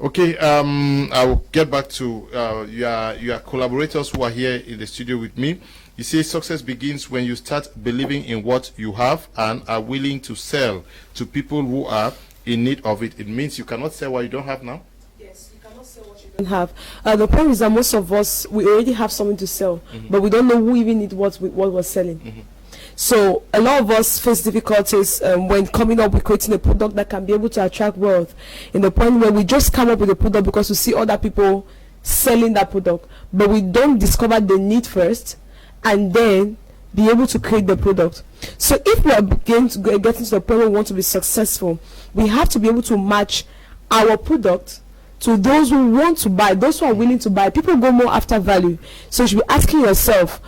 Okay, I will get back to your collaborators who are here in the studio with me. You say success begins when you start believing in what you have and are willing to sell to people who are in need of it. It means you cannot sell what you don't have now? Yes, you cannot sell what you don't have. The point is that most of us, we already have something to sell, but we don't know who even needs what we're selling. So a lot of us face difficulties when coming up with creating a product that can be able to attract wealth, in the point where we just come up with a product because we see other people selling that product, but we don't discover the need first and then be able to create the product. So if we are getting to the point where we want to be successful, we have to be able to match our product to those who want to buy, those who are willing to buy. People go more after value. So you should be asking yourself,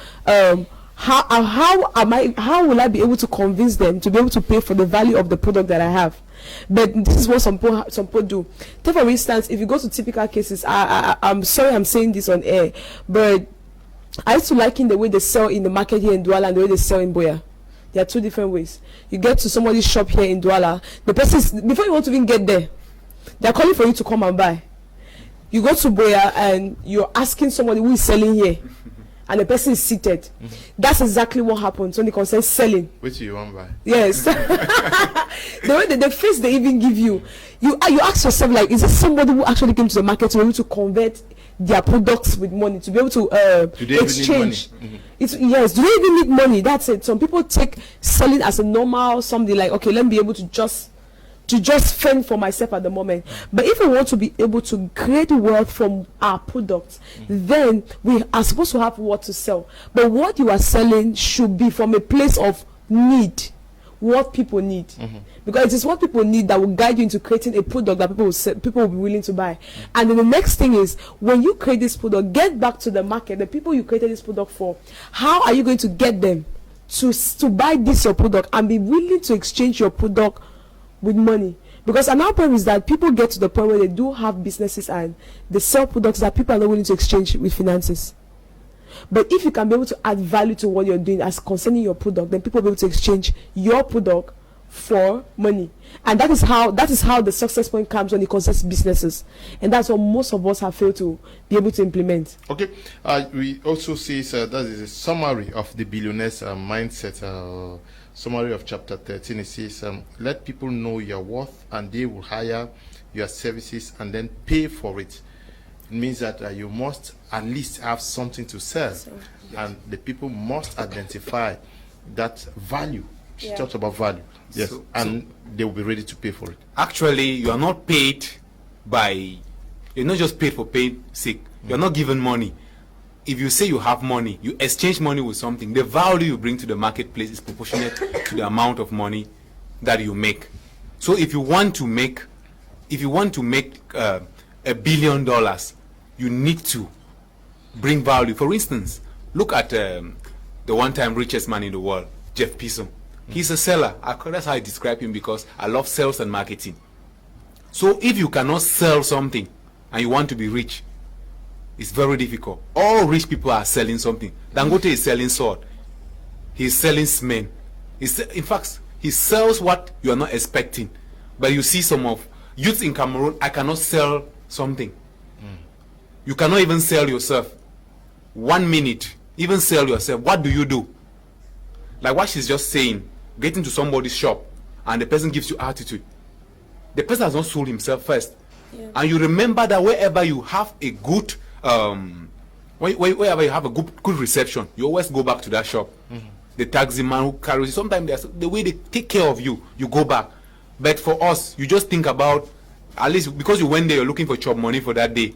how will I be able to convince them to be able to pay for the value of the product that I have? But this is what some people do. Take for instance, if you go to typical cases, I'm sorry I'm saying this on air, but I used to liken the way they sell in the market here in Douala and the way they sell in Boya. There are two different ways. You get to somebody's shop here in Douala, the person, before you want to even get there, they're calling for you to come and buy. You go to Boya and you're asking somebody who is selling here, and the person is seated. That's exactly what happens when it concerns selling. Which you want to buy? Yes. The way the face they even give you ask yourself, like, is it somebody who actually came to the market to be able to convert their products with money, to be able to exchange? Yes, do they even need money? That's it. Some people take selling as a normal something, like, okay, let me be able to just fend for myself at the moment. But if we want to be able to create wealth from our products, then we are supposed to have what to sell. But what you are selling should be from a place of need, what people need. Because it is what people need that will guide you into creating a product that people will be willing to buy. And then the next thing is, when you create this product, get back to the market, the people you created this product for. How are you going to get them to buy this your product and be willing to exchange your product with money? Because another problem is that people get to the point where they do have businesses and they sell products that people are not willing to exchange with finances. But if you can be able to add value to what you're doing as concerning your product, then people will be able to exchange your product for money. And that is how the success point comes when it concerns businesses. And that's what most of us have failed to be able to implement. Okay. We also see that is a summary of the billionaire's mindset. Summary of chapter 13. It says, let people know your worth and they will hire your services and then pay for it. It means that you must at least have something to sell, and the people must identify that value. She talked about value. Yes, and they will be ready to pay for it. Actually, you are not paid by, you're not just paid for paying sake. You're not given money. If you say you have money, you exchange money with something, the value you bring to the marketplace is proportionate to the amount of money that you make. So if you want to make $1 billion, you need to bring value. For instance, look at the one-time richest man in the world, Jeff Bezos. He's a seller. That's how I describe him, because I love sales and marketing. So if you cannot sell something and you want to be rich, it's very difficult. All rich people are selling something. Dangote is selling sword. He's selling cement. In fact, he sells what you are not expecting. But you see some of youth in Cameroon, I cannot sell something. You cannot even sell yourself. 1 minute, even sell yourself. What do you do? Like what she's just saying, get into somebody's shop and the person gives you attitude. The person has not sold himself first. Yeah. And you remember that wherever you have a good wherever you have a good reception, you always go back to that shop. The taxi man who carries you, sometimes the way they take care of you, you go back. But for us, you just think about, at least because you went there, you're looking for job money for that day.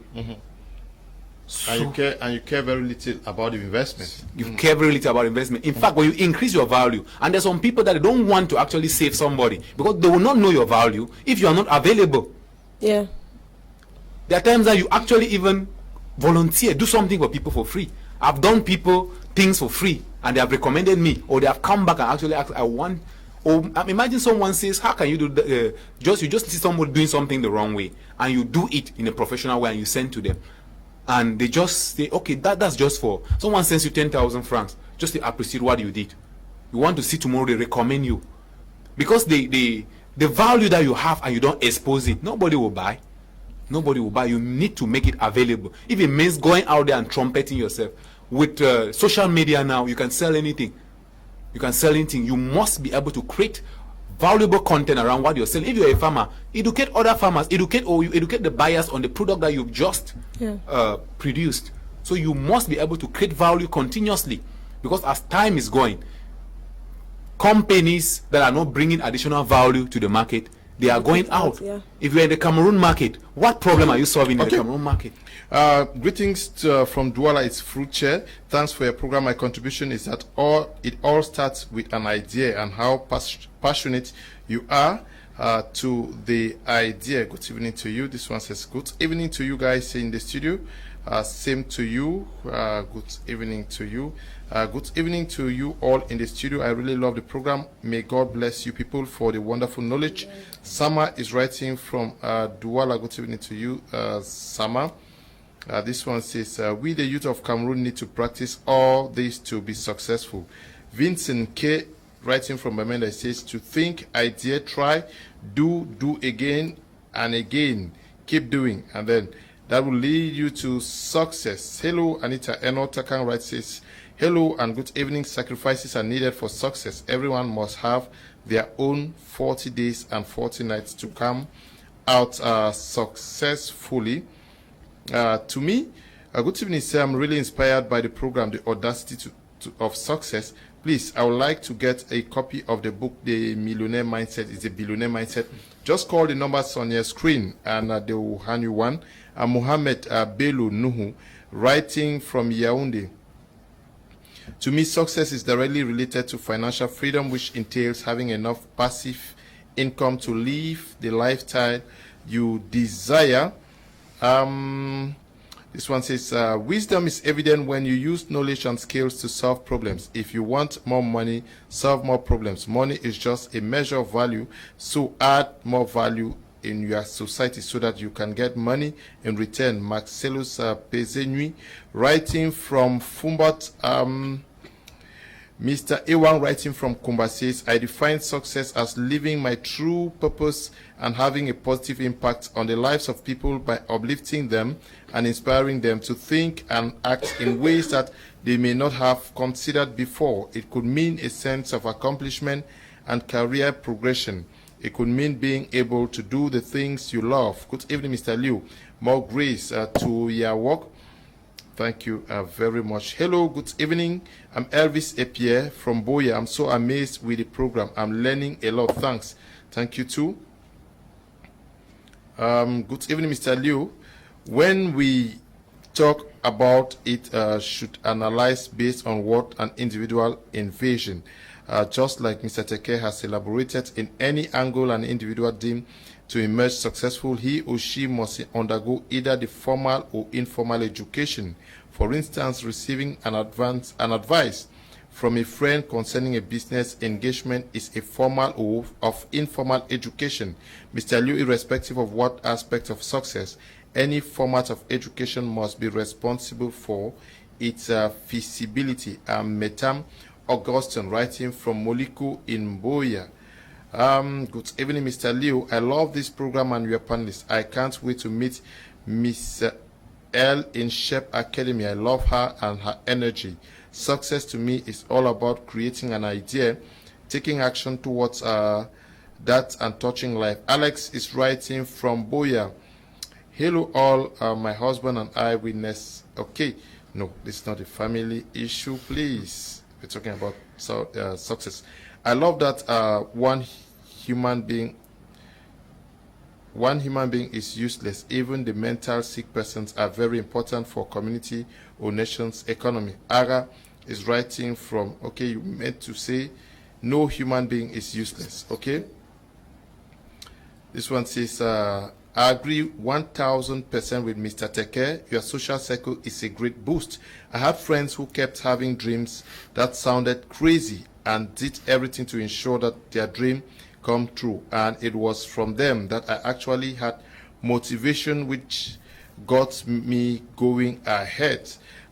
So, and you care very little about the investment. You care very little about investment. In fact, when you increase your value, and there's some people that don't want to actually save somebody because they will not know your value if you are not available. Yeah. There are times that you actually even volunteer, do something for people for free. I've done people things for free, and they have recommended me, or they have come back and actually asked, I want. Or imagine someone says, how can you do that? You just see someone doing something the wrong way, and you do it in a professional way, and you send to them, and they just say, okay, that's just for someone sends you 10,000 francs just to appreciate what you did. You want to see tomorrow they recommend you, because the value that you have and you don't expose it, nobody will buy. Nobody will buy. You need to make it available. If it means going out there and trumpeting yourself with social media now, you can sell anything. You can sell anything. You must be able to create valuable content around what you're selling. If you're a farmer, educate other farmers, educate the buyers on the product that you've just produced. So you must be able to create value continuously, because as time is going, companies that are not bringing additional value to the market, they are going out. Yeah. If you're in the Cameroon market, what problem are you solving in the Cameroon market? Greetings from Douala, it's Fruit Chair. Thanks for your program. My contribution is that it all starts with an idea and how passionate you are to the idea. Good evening to you. This one says, good evening to you guys in the studio. Same to you. Good evening to you. Good evening to you all in the studio. I really love the program. May God bless you people for the wonderful knowledge. Yes. Sama is writing from Douala. Good evening to you, Sama. This one says, we the youth of Cameroon need to practice all this to be successful. Vincent K. writing from Bamenda says, to think, idea, try, do again and again. Keep doing, and then that will lead you to success. Hello, Anita Eno Takan writes says, hello and good evening. Sacrifices are needed for success. Everyone must have their own 40 days and 40 nights to come out successfully. To me, good evening, sir. I'm really inspired by the program, The Audacity of Success. Please, I would like to get a copy of the book, The Millionaire Mindset is a Billionaire Mindset. Just call the numbers on your screen and they will hand you one. Mohammed Bello Nuhu, writing from Yaoundé. To me, success is directly related to financial freedom, which entails having enough passive income to live the lifestyle you desire. This one says, wisdom is evident when you use knowledge and skills to solve problems. If you want more money, solve more problems. Money is just a measure of value, so add more value in your society so that you can get money in return. Marcellus Pezenui, writing from Fumbot. Mr. Ewane, writing from Kumba, says, I define success as living my true purpose and having a positive impact on the lives of people by uplifting them and inspiring them to think and act in ways that they may not have considered before. It could mean a sense of accomplishment and career progression. It could mean being able to do the things you love. Good evening, Mr. Liu. More grace to your work. Thank you very much. Hello, good evening. I'm Elvis Epierre from Boya. I'm so amazed with the program. I'm learning a lot. Thanks. Thank you too. Good evening, Mr. Liu. When we talk about it should analyze based on what an individual envision. Just like Mr. Teke has elaborated, in any angle an individual deemed to emerge successful, he or she must undergo either the formal or informal education. For instance, receiving an advice from a friend concerning a business engagement is a formal or of informal education. Mr. Liu, irrespective of what aspect of success, any format of education must be responsible for its feasibility. Metam Augustine, writing from Moliko in Boya. Good evening, Mr. Liu. I love this program and your panelists. I can't wait to meet Miss L in Shep Academy. I love her and her energy. Success to me is all about creating an idea, taking action towards that, and touching life. Alex is writing from Boya. Hello all, my husband and I witness. Okay, no, this is not a family issue, please. We're talking about success. I love that one human being is useless. Even the mental sick persons are very important for community or nation's economy. Aga is writing from, okay, you meant to say no human being is useless, okay? This one says, I agree 1000% with Mr. Teke. Your social circle is a great boost. I had friends who kept having dreams that sounded crazy and did everything to ensure that their dream come true. And it was from them that I actually had motivation which got me going ahead.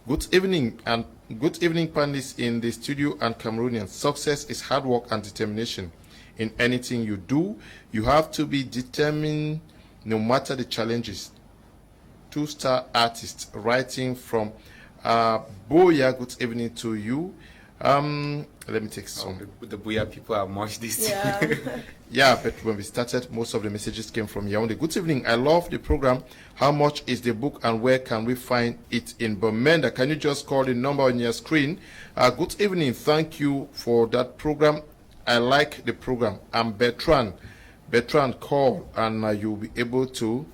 Good evening, and good evening, panelists in the studio and Cameroonians. Success is hard work and determination. In anything you do, you have to be determined no matter the challenges. Two-star artist writing from Boya. Good evening to you. Let me take some. The Boya people are much this. Yeah. Yeah, but when we started, most of the messages came from Yaoundé. Good evening. I love the program. How much is the book and where can we find it in Bamenda? Can you just call the number on your screen? Good evening. Thank you for that program. I like the program. I'm Bertrand. Bertrand, call and you'll be able to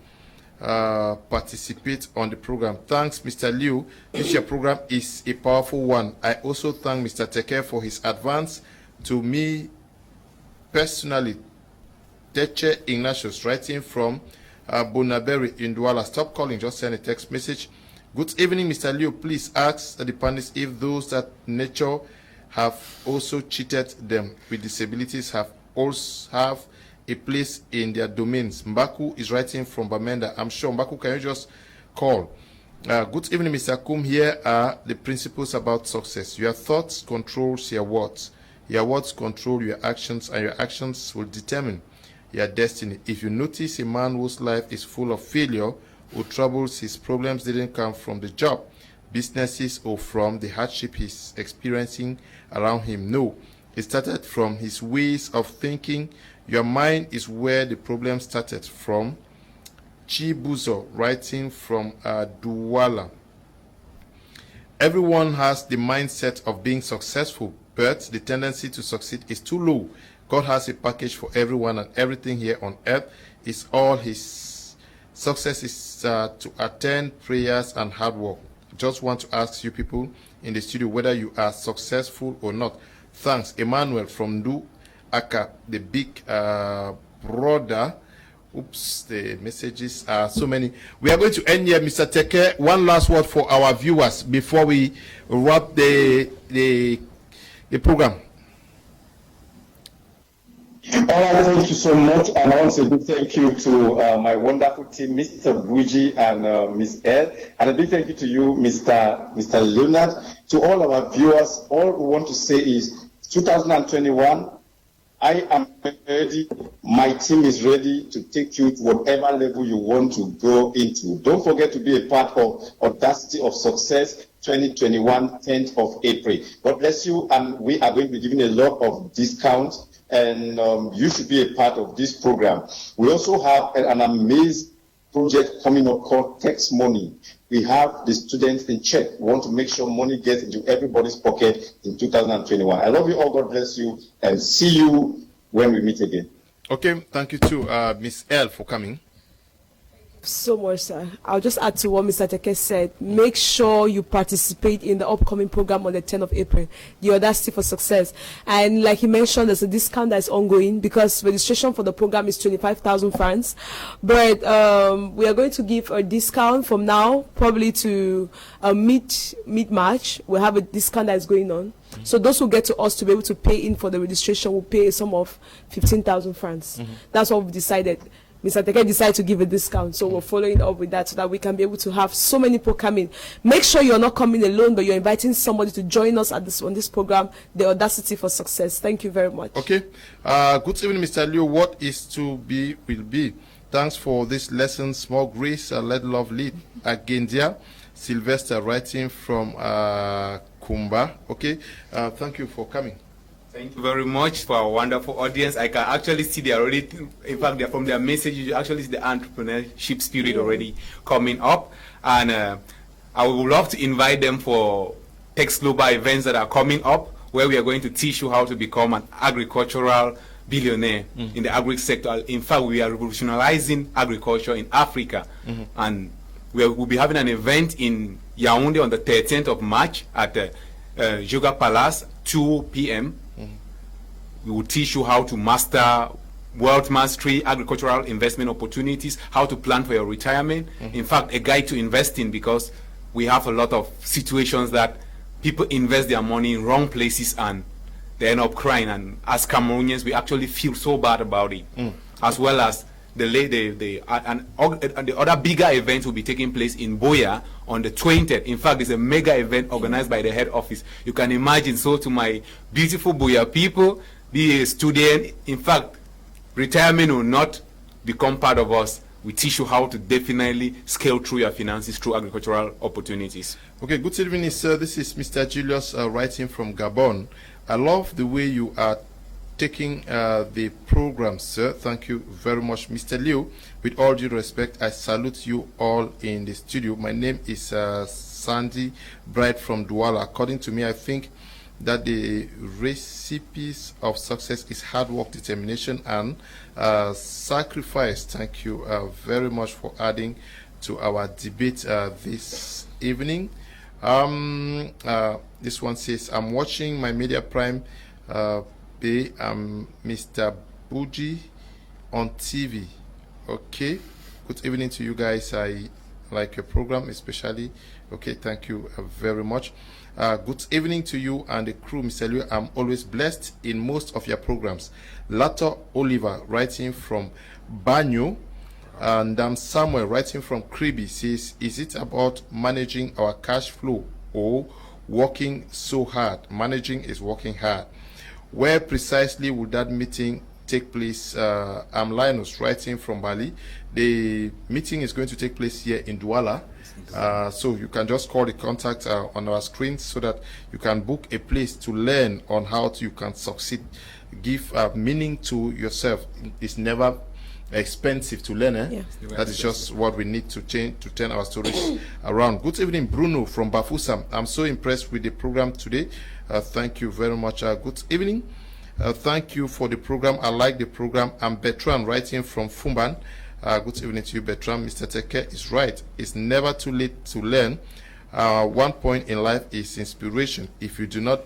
participate on the program. Thanks, Mr. Liu. This your program is a powerful one. I also thank Mr. Teke for his advance to me personally. Teche Ignatius, writing from Bonaberi in Douala. Stop calling, just send a text message. Good evening, Mr. Liu. Please ask the panelists if those that nature have also cheated them with disabilities have also have a place in their domains. Mbaku is writing from Bamenda. I'm sure, Mbaku, can you just call? Good evening, Mr. Kum. Here are the principles about success. Your thoughts controls your words. Your words control your actions, and your actions will determine your destiny. If you notice a man whose life is full of failure or troubles, his problems didn't come from the job, businesses, or from the hardship he's experiencing around him. No, it started from his ways of thinking. Your mind is where the problem started from. Chibuzo, writing from Douala. Everyone has the mindset of being successful, but the tendency to succeed is too low. God has a package for everyone, and everything here on earth is all his. Success is to attend prayers and hard work. Just want to ask you people in the studio whether you are successful or not. Thanks. Emmanuel from Du Aka, the big brother. Oops, the messages are so many. We are going to end here, Mr. Teke. One last word for our viewers before we wrap the program. All right, thank you so much. And I want to big thank you to my wonderful team, Mr. Buji and Miss L. And a big thank you to you, Mr. Leonard. To all our viewers, all we want to say is 2021, I am ready. My team is ready to take you to whatever level you want to go into. Don't forget to be a part of Audacity of Success 2021, 10th of April. God bless you. And we are going to be giving a lot of discounts. And you should be a part of this program. We also have an amazing project coming up called Teks Money. We have the students in check. We want to make sure money gets into everybody's pocket in 2021. I love you all. God bless you. And see you when we meet again. Okay. Thank you to Miss L for coming. Thank you So much, sir. I'll just add to what Mr. Teks said. Make sure you participate in the upcoming program on the 10th of April, the Audacity for Success. And like he mentioned, there's a discount that is ongoing because registration for the program is 25,000 francs. But we are going to give a discount from now, probably to mid-March. We'll have a discount that is going on. So those who get to us to be able to pay in for the registration will pay a sum of 15,000 francs. That's what we've decided. Mr. Teks decided to give a discount, so we're following up with that so that we can be able to have so many people coming. Make sure you're not coming alone, but you're inviting somebody to join us at on this program, the Audacity for Success. Thank you very much. Okay. Good evening, Mr. Liu. What is to be will be. Thanks for this lesson. Small grace, let love lead. Agendia, Sylvester, writing from Kumba. Okay. Thank you for coming. Thank you very much for our wonderful audience. I can actually see they already, in fact, from their message, you actually see the entrepreneurship spirit already coming up. And I would love to invite them for Teks Global events that are coming up, where we are going to teach you how to become an agricultural billionaire in the agri sector. In fact, we are revolutionizing agriculture in Africa. And we'll be having an event in Yaoundé on the 13th of March at the Joga Palace, 2 p.m. We will teach you how to master wealth mastery, agricultural investment opportunities, how to plan for your retirement. In fact, a guide to investing, because we have a lot of situations that people invest their money in wrong places and they end up crying. And as Cameroonians, we actually feel so bad about it. As well as the other bigger events will be taking place in Boya on the 20th. In fact, it's a mega event organized by the head office. You can imagine. So to my beautiful Boya people, be a student. In fact, retirement will not become part of us. We teach you how to definitely scale through your finances through agricultural opportunities. Okay, good evening, sir. This is Mr. Julius writing from Gabon. I love the way you are taking the program, sir. Thank you very much, Mr. Liu. With all due respect, I salute you all in the studio. My name is Sandy Bright from Douala. According to me, I think that the recipes of success is hard work, determination, and sacrifice. Thank you very much for adding to our debate this evening. This one says, I'm watching my Media Prime pay. I'm Mr. Buji on TV. Okay. Good evening to you guys. I like your program, especially. Okay, thank you very much. Good evening to you and the crew, Mr. Liu. I'm always blessed in most of your programs. Lato Oliver, writing from Banyo, and Samuel, writing from Kribi, says, is it about managing our cash flow or working so hard? Managing is working hard. Where precisely would that meeting take place? I'm Linus, writing from Bali. The meeting is going to take place here in Douala. So you can just call the contact on our screen so that you can book a place to learn on how you can succeed. Give meaning to yourself. It's never expensive to learn. Yeah. That is just what we need to change to turn our stories around. Good evening, Bruno from Bafoussam. I'm so impressed with the program today. Thank you very much. Good evening. Thank you for the program. I like the program. I'm Bertrand, writing from Fumban. Good evening to you, Bertrand. Mr. Teks is right. It's never too late to learn. One point in life is inspiration. If you do not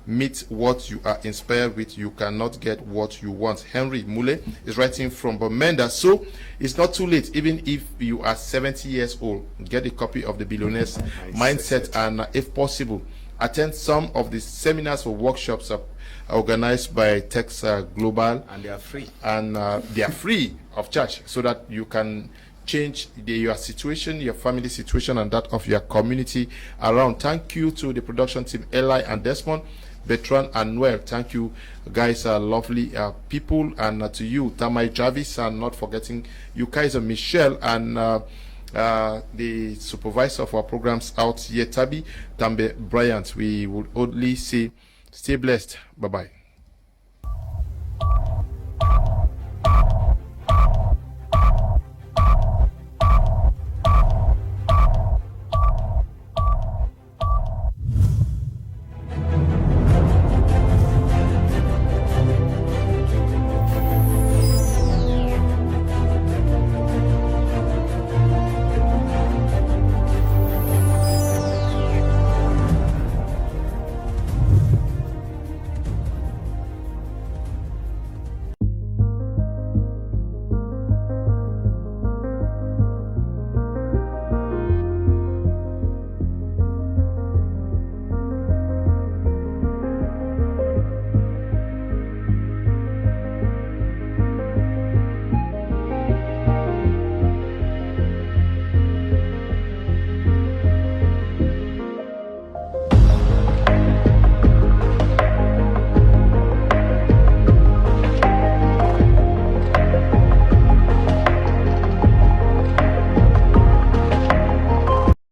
meet what you are inspired with, you cannot get what you want. Henry Mule is writing from Bamenda. So it's not too late, even if you are 70 years old. Get a copy of the Billionaire's Mindset, and if possible, attend some of the seminars or workshops organized by Teks Global, and they are free. And they are free of charge, so that you can change your situation, your family situation, and that of your community around. Thank you to the production team, Eli and Desmond, Bertrand and Noel. Thank you, guys, lovely people, and to you, Tamai Jarvis, and not forgetting you, Kaiser Michelle, and the supervisor of our programs out here, Tabi Tambe Bryant. We would only say, stay blessed. Bye-bye.